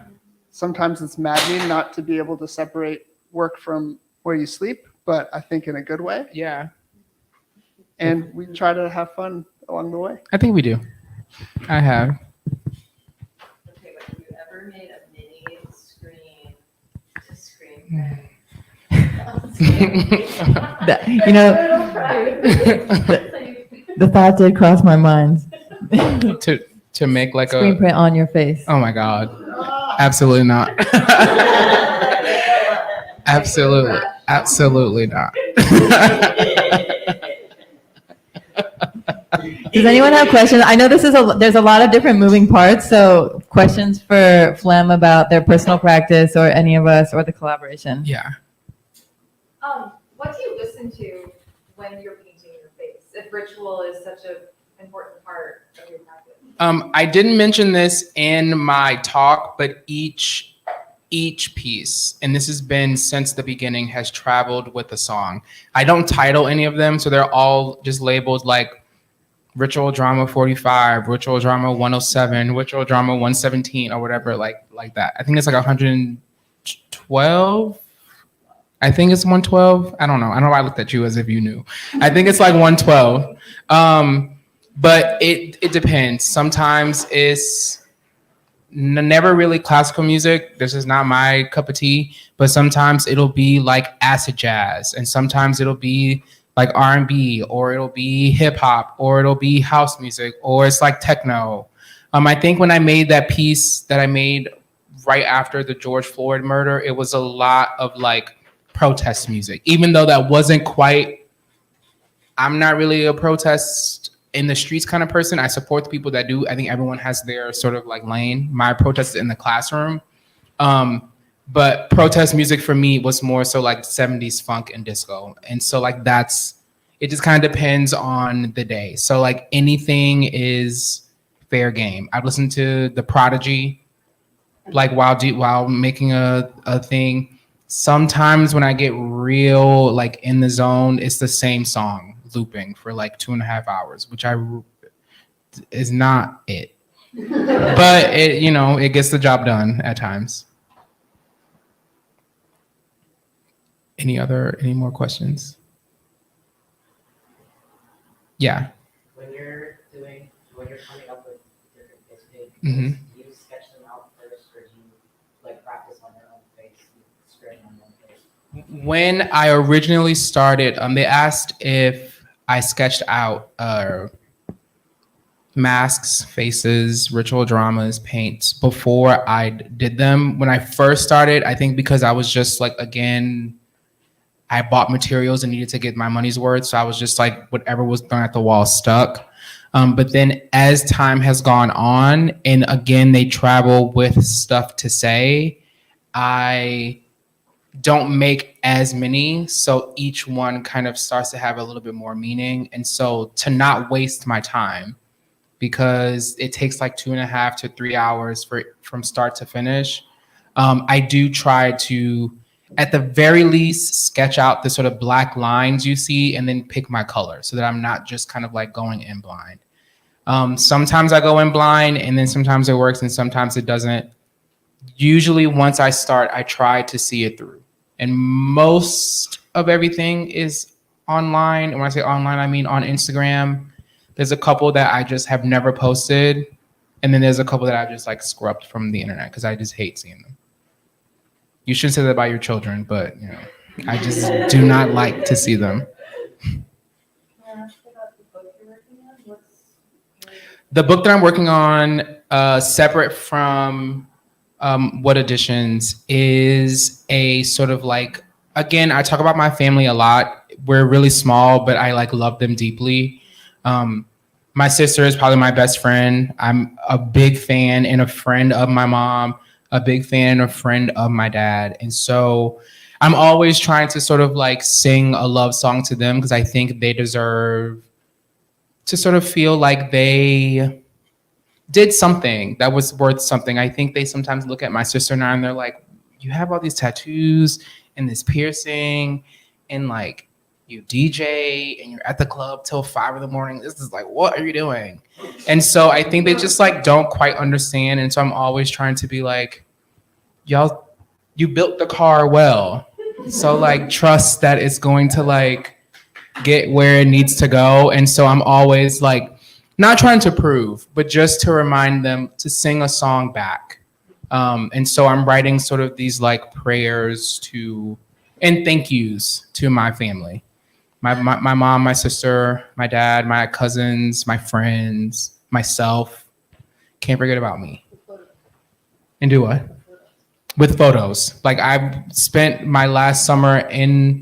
Sometimes it's maddening not to be able to separate work from where you sleep, but I think in a good way. Yeah. And we try to have fun along the way. I think we do. I have. Okay, but have you ever made a mini screen to screen? You know, the thought did cross my mind. to make like Screen print on your face. Oh my God. Absolutely not. Absolutely not. Does anyone have questions? I know there's a lot of different moving parts, so questions for Phlegm about their personal practice or any of us or the collaboration. Yeah. What do you listen to when you're painting your face? If ritual is such an important part of your practice. I didn't mention this in my talk, but each piece, and this has been since the beginning, has traveled with a song. I don't title any of them, so they're all just labeled like Ritual Drama 45, Ritual Drama 107, Ritual Drama 117, or whatever, like that. I think it's like 112. I think it's 112. I don't know. I looked at you as if you knew. I think it's like 112. But it depends. Sometimes it's never really classical music. This is not my cup of tea. But sometimes it'll be like acid jazz, and sometimes it'll be like R&B, or it'll be hip hop, or it'll be house music, or it's like techno. I think when I made that piece that I made right after the George Floyd murder, it was a lot of like protest music, even though that wasn't quite. I'm not really a protest in the streets kind of person. I support the people that do. I think everyone has their sort of like lane. My protest is in the classroom. But protest music for me was more so like 70s funk and disco. And so like it just kind of depends on the day. So like anything is fair game. I've listened to The Prodigy, like while making a thing. Sometimes when I get real like in the zone, it's the same song looping for like 2.5 hours, which is not it. But it gets the job done at times. Any more questions? Yeah. When you're coming up with different techniques, Mm-hmm. do you sketch them out first, or do you like practice on your own face, script on your own face? When I originally started, they asked if I sketched out masks, faces, ritual dramas, paints before I did them. When I first started, I think because I was just like, again, I bought materials and needed to get my money's worth. So I was just like, whatever was thrown at the wall stuck. But then as time has gone on, and again, they travel with stuff to say, I don't make as many. So each one kind of starts to have a little bit more meaning. And so to not waste my time, because it takes like 2.5 to 3 hours from start to finish, I do try to, at the very least, sketch out the sort of black lines you see and then pick my color so that I'm not just kind of like going in blind. Sometimes I go in blind, and then sometimes it works, and sometimes it doesn't. Usually, once I start, I try to see it through. And most of everything is online. And when I say online, I mean on Instagram. There's a couple that I just have never posted. And then there's a couple that I just like scrubbed from the internet because I just hate seeing them. You should say that about your children, but you know, I just do not like to see them. The book that I'm working on, separate from What Editions, is a sort of like, again, I talk about my family a lot. We're really small, but I like love them deeply. My sister is probably my best friend. I'm a big fan and a friend of my mom, a big fan and a friend of my dad. And so I'm always trying to sort of like sing a love song to them because I think they deserve to sort of feel like they did something that was worth something. I think they sometimes look at my sister and I and they're like, you have all these tattoos and this piercing and like you DJ and you're at the club till 5 a.m. This is like, what are you doing? And so I think they just like don't quite understand. And so I'm always trying to be like, y'all, you built the car well. So like trust that it's going to like get where it needs to go. And so I'm always like, not trying to prove, but just to remind them to sing a song back. And so I'm writing sort of these like prayers to, and thank yous to my family. My mom, my sister, my dad, my cousins, my friends, myself. Can't forget about me. And do what? With photos. Like I spent my last summer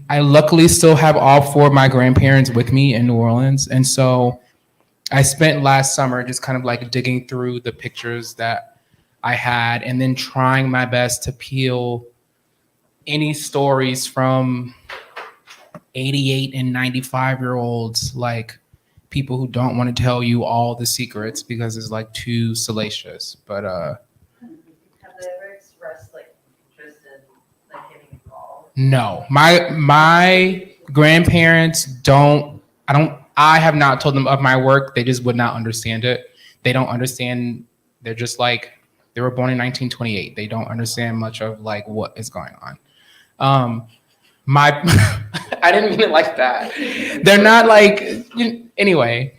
I luckily still have all 4 of my grandparents with me in New Orleans. And so I spent last summer just kind of like digging through the pictures that I had and then trying my best to peel any stories from 88 and 95-year-olds, like people who don't want to tell you all the secrets because it's like too salacious. But Have they ever expressed like interest in like getting involved? no, my grandparents I have not told them of my work. They just would not understand it. They don't understand. They're just like, they were born in 1928. They don't understand much of like what is going on. I didn't mean it like that. They're not like, anyway.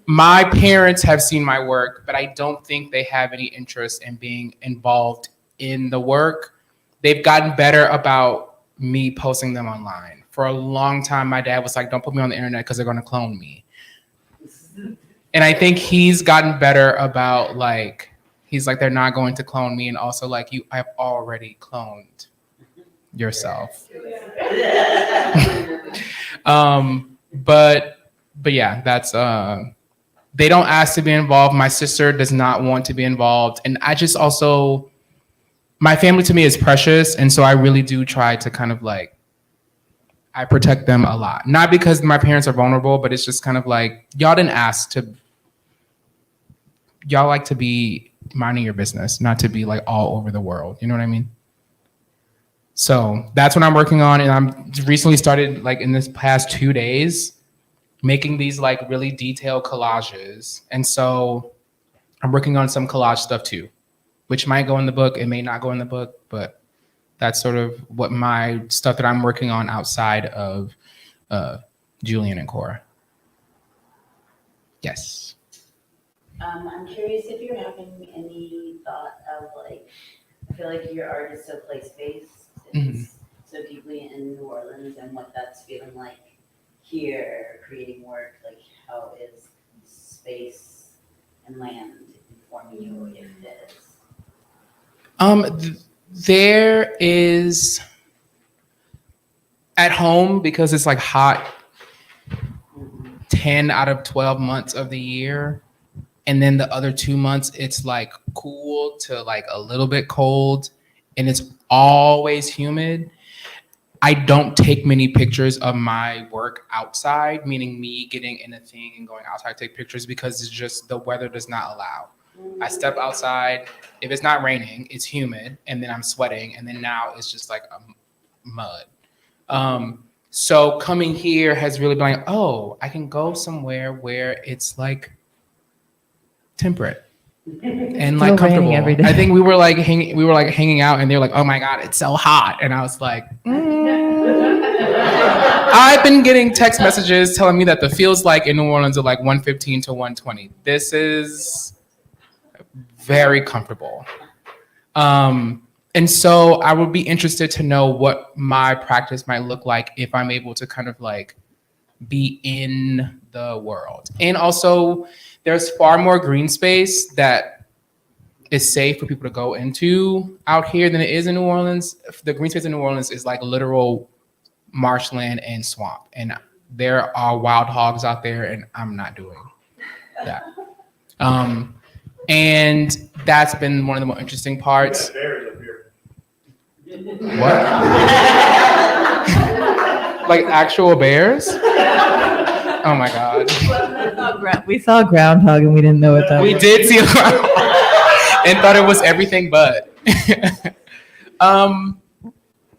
My parents have seen my work, but I don't think they have any interest in being involved in the work. They've gotten better about me posting them online. For a long time, my dad was like, don't put me on the internet because they're going to clone me. And I think he's gotten better about like, he's like, they're not going to clone me. And also like, I've already cloned yourself. But yeah, that's, they don't ask to be involved. My sister does not want to be involved. And I just also, my family to me is precious. And so I really do try to kind of like, I protect them a lot. Not because my parents are vulnerable, but it's just kind of like, y'all didn't ask to, y'all like to be minding your business, not to be like all over the world. You know what I mean? So that's what I'm working on. And I'm recently started like in this past 2 days, making these like really detailed collages. And so I'm working on some collage stuff too, which might go in the book. It may not go in the book, but that's sort of what my stuff that I'm working on outside of Julian and Cora. Yes. I'm curious if you're having any thought of like, I feel like your art is so place-based, it's so deeply in New Orleans and what that's feeling like here, creating work, like how is space and land informing you if it is? There is at home, because it's like hot 10 out of 12 months of the year. And then the other 2 months, it's like cool to like a little bit cold and it's always humid. I don't take many pictures of my work outside, meaning me getting in a thing and going outside to take pictures because it's just the weather does not allow. I step outside, if it's not raining, it's humid, and then I'm sweating, and then now it's just like mud. So coming here has really been like, oh, I can go somewhere where it's like temperate and It's like still raining comfortable. every day. I think we were like hanging out, and they were like, "Oh my God, it's so hot," and I was like, I've been getting text messages telling me that the feels like in New Orleans are like 115 to 120. This is very comfortable. And so I would be interested to know what my practice might look like if I'm able to kind of like be in the world. And also, there's far more green space that is safe for people to go into out here than it is in New Orleans. The green space in New Orleans is like literal marshland and swamp. And there are wild hogs out there, and I'm not doing that. And that's been one of the more interesting parts. What? Like actual bears? Oh my God. We saw a groundhog and we didn't know what that We was. did see a groundhog and thought it was everything but.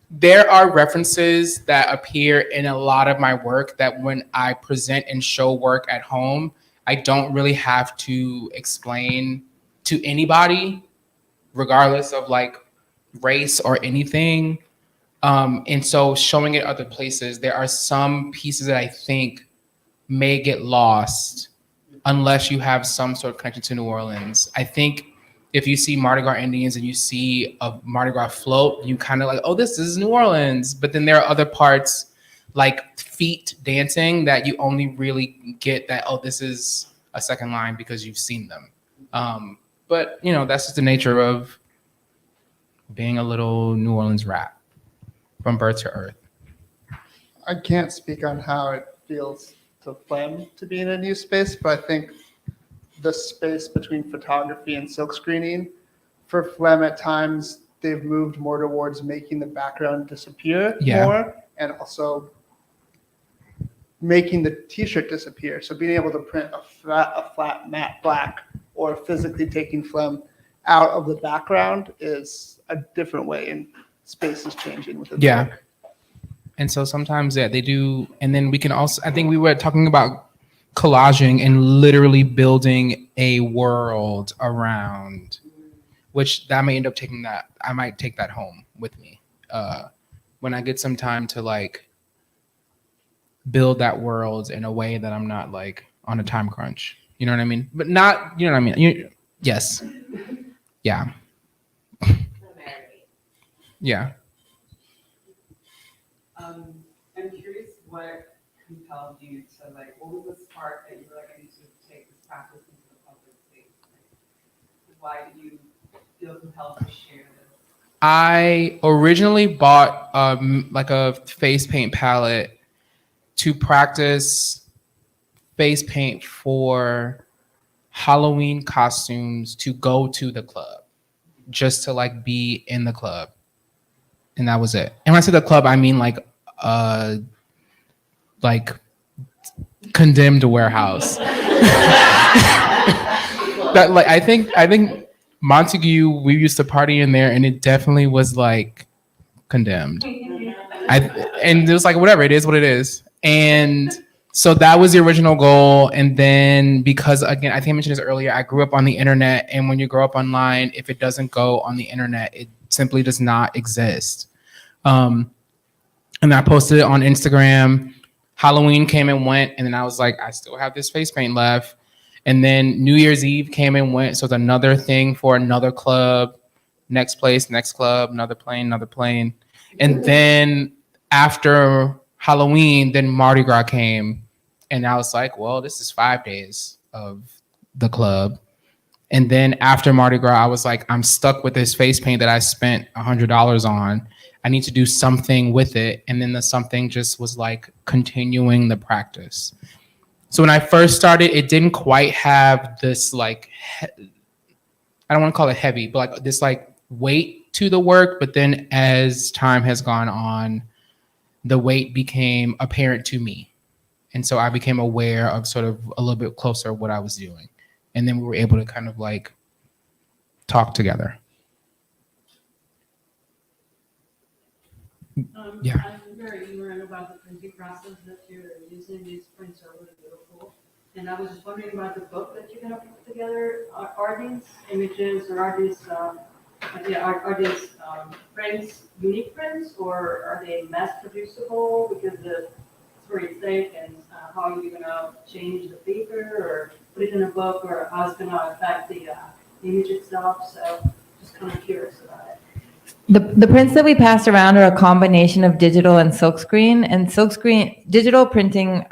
There are references that appear in a lot of my work that when I present and show work at home, I don't really have to explain to anybody, regardless of like race or anything. And so showing it other places, there are some pieces that I think may get lost unless you have some sort of connection to New Orleans. I think if you see Mardi Gras Indians and you see a Mardi Gras float, you kind of like, oh, this is New Orleans. But then there are other parts like feet dancing that you only really get that, oh, this is a second line because you've seen them. But, you know, that's just the nature of being a little New Orleans rat from birth to earth. I can't speak on how it feels to Phlegm to be in a new space, but I think the space between photography and silk screening for Phlegm at times they've moved more towards making the background disappear more and also making the t-shirt disappear. So being able to print a flat matte black or physically taking Phlegm out of the background is a different way, and space is changing with the work. And so sometimes they do, and then we can also, I think we were talking about collaging and literally building a world around, which that may end up taking that, I might take that home with me. When I get some time to like build that world in a way that I'm not like on a time crunch, you know what I mean? But not, you know what I mean? Yes. Yeah. Yeah. I'm curious what compelled you to like, what was the spark that you were like, I need to take this practice into the public space? Like, why did you feel compelled to share this? I originally bought like a face paint palette to practice face paint for Halloween costumes to go to the club, just to like be in the club. And that was it. And when I say the club, I mean like condemned warehouse. That like I think Montague, we used to party in there, and it definitely was like condemned. And it was like whatever, it is what it is. And so that was the original goal. And then because again, I think I mentioned this earlier, I grew up on the internet, and when you grow up online, if it doesn't go on the internet, it simply does not exist. And I posted it on Instagram. Halloween came and went, and then I was like, I still have this face paint left. And then New Year's Eve came and went, so it's another thing for another club, next place, next club, another plane. And then after Halloween, then Mardi Gras came, and I was like, well, this is 5 days of the club. And then after Mardi Gras, I was like, I'm stuck with this face paint that I spent $100 on. I need to do something with it. And then the something just was like continuing the practice. So when I first started, it didn't quite have this like, I don't want to call it heavy, but like this like weight to the work. But then as time has gone on, the weight became apparent to me. And so I became aware of sort of a little bit closer what I was doing. And then we were able to kind of like talk together. Yeah. I'm very ignorant about the printing process that you're using. These prints are really beautiful. And I was just wondering about the book that you're gonna put together. Are these images or are these, are these prints, unique prints, or are they mass producible? Because it's very thick, and how are you gonna change the paper or put it in a book, or how it's gonna affect the image itself? So just kind of curious about it. The prints that we pass around are a combination of digital and silkscreen. And silkscreen, digital printing,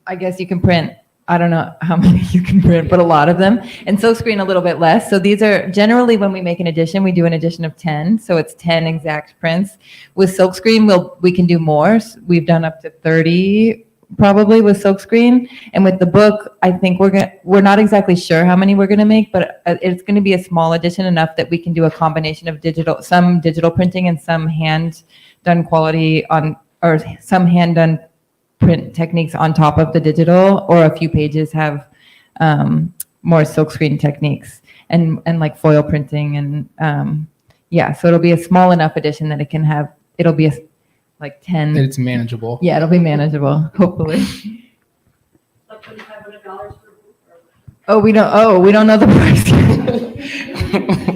I guess you can print, I don't know how many you can print, but a lot of them. And silkscreen a little bit less. So these are generally, when we make an edition, we do an edition of 10. So it's 10 exact prints. With silkscreen, we can do more. We've done up to 30 probably with silkscreen. And with the book, I think we're not exactly sure how many we're gonna make, but it's gonna be a small edition, enough that we can do a combination of some digital printing and some hand done quality or some hand done print techniques on top of the digital, or a few pages have more silkscreen techniques and like foil printing and so it'll be a small enough edition that it'll be like 10. It's manageable. Yeah, it'll be manageable, hopefully. Like $2,500 for a book? We don't know the price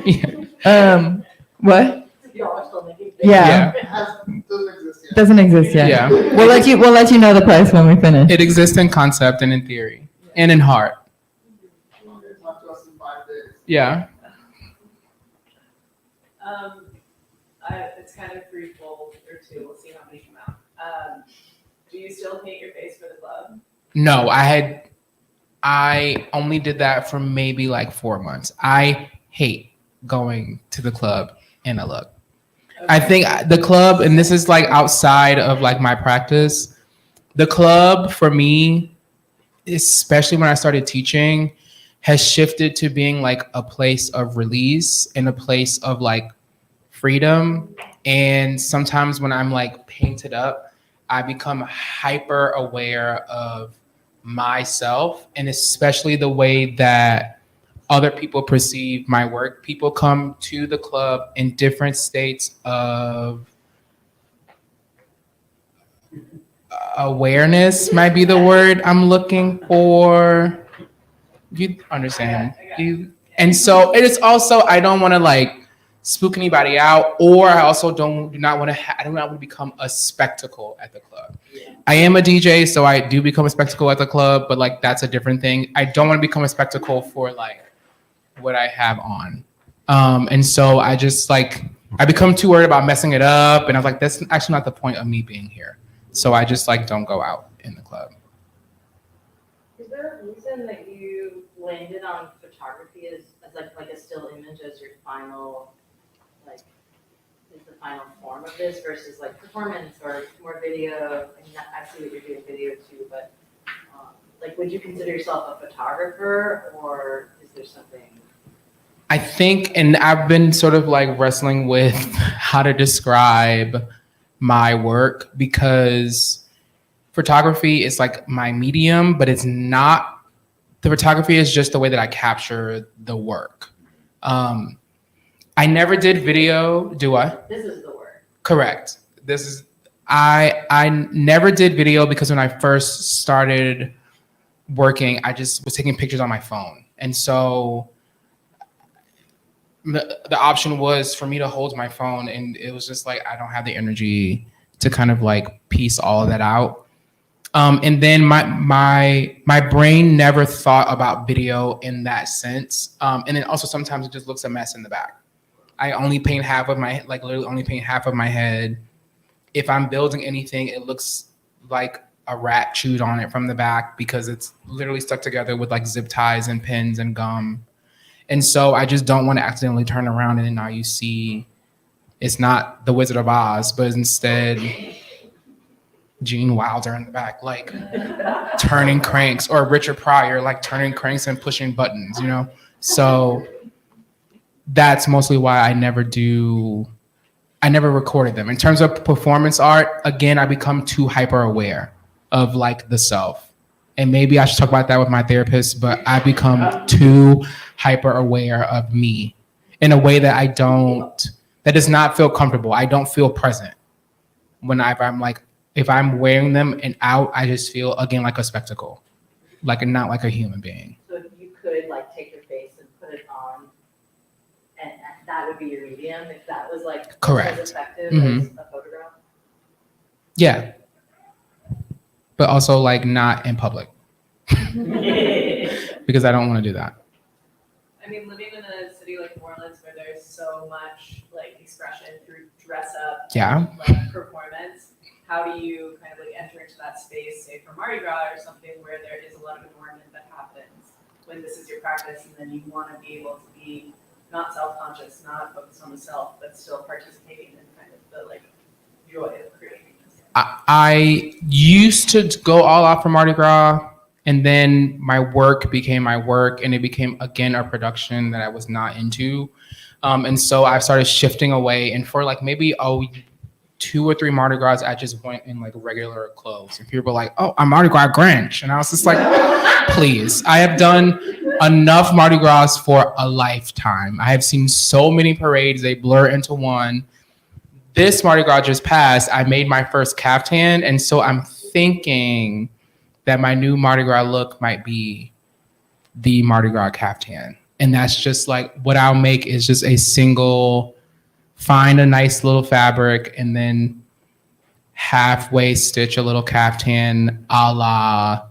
yet. What? Y'all are still making. Yeah. It doesn't exist yet. Doesn't exist yet. Yeah. We'll let you know the price when we finish. It exists in concept and in theory and in heart. Talk to us in 5 days. Yeah. It's kind of threefold or two. We'll see how many come out. Do you still paint your face for the club? No, I only did that for maybe like 4 months. I hate going to the club in a look. Okay. I think the club, and this is like outside of like my practice, the club for me, especially when I started teaching, has shifted to being like a place of release and a place of like freedom. And sometimes when I'm like painted up, I become hyper aware of myself, and especially the way that other people perceive my work. People come to the club in different states of awareness, might be the word I'm looking for. You understand? And so it is also, I don't want to like spook anybody out, or I also I do not want to become a spectacle at the club. I am a DJ, so I do become a spectacle at the club, but like that's a different thing. I don't want to become a spectacle for like what I have on. And so I just like, I become too worried about messing it up, and I was like, that's actually not the point of me being here. So I just like don't go out in the club. Is there a reason that you landed on photography as like a still image as your final, like, is the final form of this versus like performance or more video? I mean, I see what you're doing video too, but like, would you consider yourself a photographer, or is there something? I think, and I've been sort of like wrestling with how to describe my work, because photography is like my medium, but it's not, the photography is just the way that I capture the work. I never did video, do I? This is the work. Correct. I never did video because when I first started working, I just was taking pictures on my phone. And so the option was for me to hold my phone, and it was just like, I don't have the energy to kind of like piece all of that out. And then my brain never thought about video in that sense. And then also sometimes it just looks a mess in the back. I only paint half of my, like literally only paint half of my head. If I'm building anything, it looks like a rat chewed on it from the back, because it's literally stuck together with like zip ties and pins and gum. And so I just don't want to accidentally turn around and now you see it's not the Wizard of Oz, but instead Gene Wilder in the back, like turning cranks, or Richard Pryor, like turning cranks and pushing buttons, you know? So that's mostly why I never recorded them. In terms of performance art, again, I become too hyper aware of like the self. And maybe I should talk about that with my therapist, but I become too hyper aware of me in a way that that does not feel comfortable. I don't feel present. If I'm wearing them and out, I just feel, again, like a spectacle. like not like a human being. So if you could like take your face and put it on, and that would be your medium, if that was like Correct. as effective Mhm. as a photograph? Yeah. But also like not in public because I don't want to do that. I mean, living in a city like New Orleans where there's so much like expression through dress up, Yeah. and, like performance, how do you kind of like enter into that space, say for Mardi Gras or something where there is a lot of adornment that happens when this is your practice, and then you want to be able to be not self-conscious, not focused on the self, but still participating in kind of the like joy of creating this. I used to go all out for Mardi Gras, and then my work became my work, and it became again a production that I was not into. And so I started shifting away, and for like maybe 2 or 3 Mardi Gras, I just went in like regular clothes, and people were like, "Oh, I'm Mardi Gras Grinch," and I was just like, "Please, I have done enough Mardi Gras for a lifetime. I have seen so many parades; they blur into one." This Mardi Gras just passed. I made my first caftan, and so I'm thinking that my new Mardi Gras look might be the Mardi Gras caftan. And that's just like what I'll make is just a single, find a nice little fabric and then halfway stitch a little caftan a la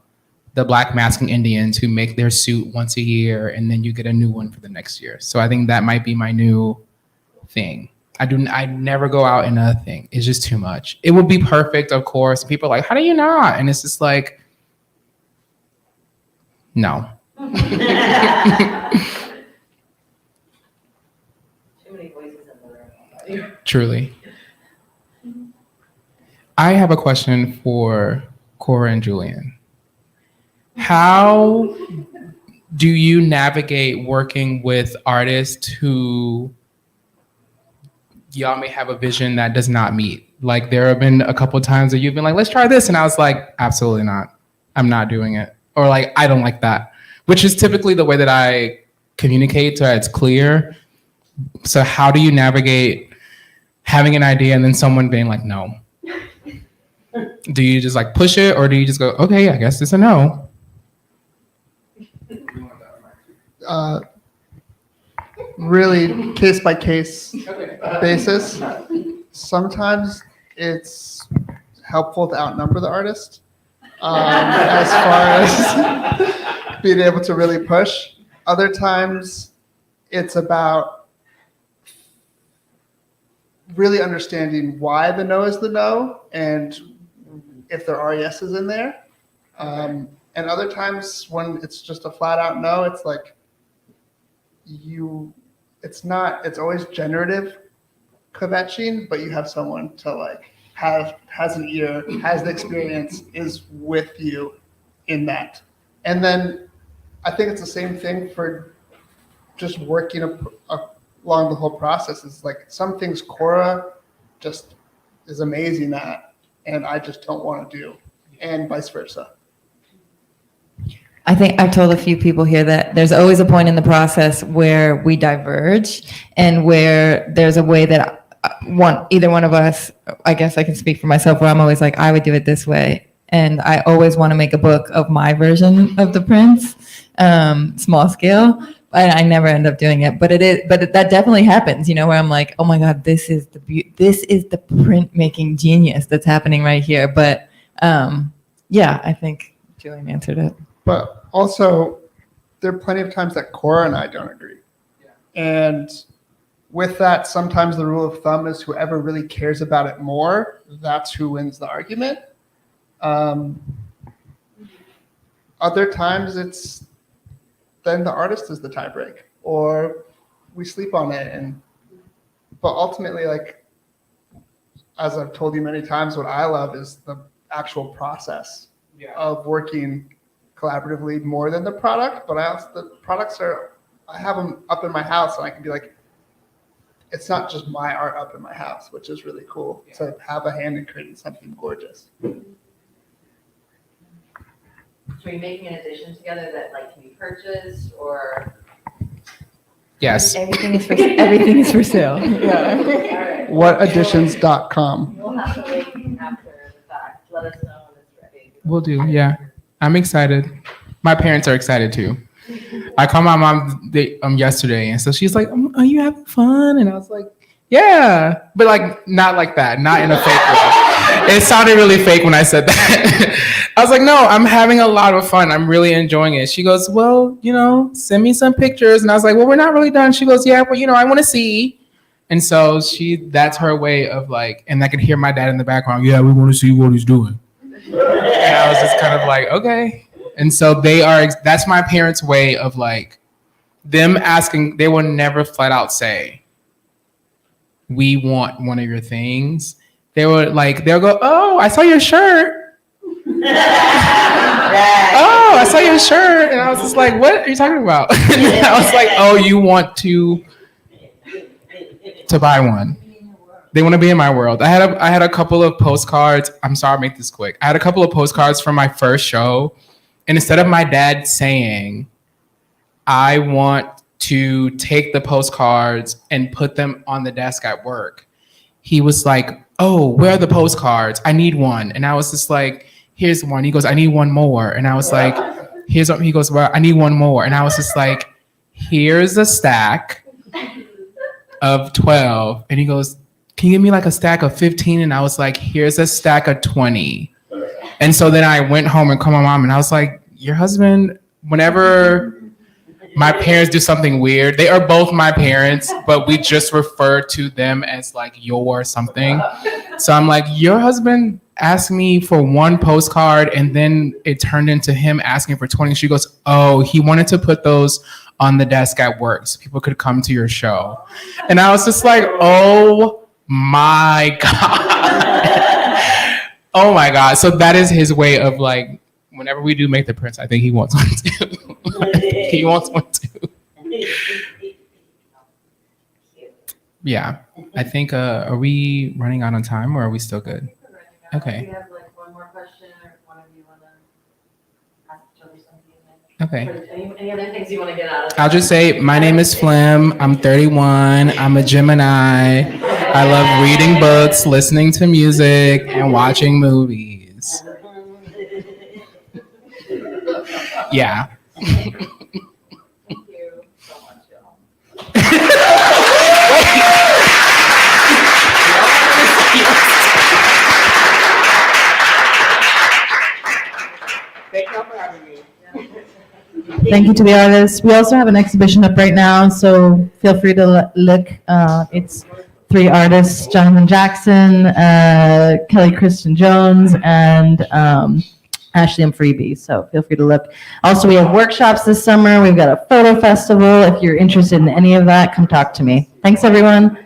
the Black Masking Indians who make their suit once a year and then you get a new one for the next year. So I think that might be my new thing. I never go out in a thing. It's just too much. It would be perfect, of course. People are like, how do you not? And it's just like, no. Too many voices in the room. Truly. I have a question for Cora and Julian. How do you navigate working with artists who y'all may have a vision that does not meet? Like there have been a couple of times that you've been like, let's try this. And I was like, absolutely not. I'm not doing it. Or like, I don't like that, which is typically the way that I communicate so it's clear. So how do you navigate having an idea and then someone being like, no? Do you just like push it or do you just go, okay, I guess it's a no? Really case by case basis. Sometimes it's helpful to outnumber the artist as far as being able to really push. Other times it's about really understanding why the no is the no and if there are yeses in there. And other times when it's just a flat out no, it's like it's always generative kvetching, but you have someone to like has an ear, has the experience, is with you in that. And then I think it's the same thing for just working along the whole process. It's like some things Cora just is amazing at, and I just don't want to do, and vice versa. I think I've told a few people here that there's always a point in the process where we diverge and where there's a way that either one of us, I guess I can speak for myself, where I'm always like, I would do it this way. And I always want to make a book of my version of the prints, small scale, and I never end up doing it. But that definitely happens, where I'm like, oh my God, this is the printmaking genius that's happening right here. But yeah, I think Julian answered it. But also, there are plenty of times that Cora and I don't agree. Yeah. And with that, sometimes the rule of thumb is whoever really cares about it more, that's who wins the argument. Other times it's then the artist is the tiebreak, or we sleep on it. But ultimately, like, as I've told you many times, what I love is the actual process of working collaboratively more than the product. But I have them up in my house, and I can be like, it's not just my art up in my house, which is really cool to have a hand in creating something gorgeous. Are you making an edition together that like can be purchased or? Yes. Everything is for sale. Yeah. Right. Whateditions.com. We'll have to wait after the fact. Let us know when it's ready. We'll do. Yeah. I'm excited. My parents are excited too. I called my mom yesterday, and so she's like, "Are you having fun?" And I was like, "Yeah," but like not like that, not in a fake way. It sounded really fake when I said that. I was like, "No, I'm having a lot of fun. I'm really enjoying it." She goes, "Well, send me some pictures." And I was like, "Well, we're not really done." She goes, "Yeah, but I want to see." And so that's her way of like, and I could hear my dad in the background. "Yeah, we want to see what he's doing." And I was just kind of like, okay. And so that's my parents' way of like, them asking, they will never flat out say, "We want one of your things." They'll go, "Oh, I saw your shirt." "Oh, I saw your shirt." And I was just like, "What are you talking about?" And I was like, "Oh, you want to buy one." They want to be in my world. I had a couple of postcards. I'm sorry, I'll make this quick. I had a couple of postcards from my first show. And instead of my dad saying, "I want to take the postcards and put them on the desk at work," he was like, "Oh, where are the postcards? I need one." And I was just like, "Here's one." He goes, "I need one more." And I was like, "Here's one." He goes, "Well, I need one more." And I was just like, "Here's a stack of 12. And he goes, "Can you give me like a stack of 15? And I was like, "Here's a stack of 20. And so then I went home and called my mom and I was like, "Your husband," whenever my parents do something weird, they are both my parents, but we just refer to them as like your something. So I'm like, "Your husband asked me for one postcard and then it turned into him asking for 20. She goes, "Oh, he wanted to put those on the desk at work so people could come to your show." And I was just like, oh my God. Oh my God. So that is his way of like, whenever we do make the prints, I think he wants one too. He wants one too. Yeah. I think, are we running out on time or are we still good? Okay. Do you have like one more question or one of you want to ask each other something? Okay. Any other things you want to get out of it? I'll just say, my name is Phlegm. I'm 31. I'm a Gemini. I love reading books, listening to music, and watching movies. Yeah. Thank you so much, y'all. Thank you all for having me. Thank you to the artists. We also have an exhibition up right now, so feel free to look. It's 3 artists: Jonathan Jackson, Kelly Kristen Jones, and Ashley and Freebie. So feel free to look. Also, we have workshops this summer. We've got a photo festival. If you're interested in any of that, come talk to me. Thanks, everyone.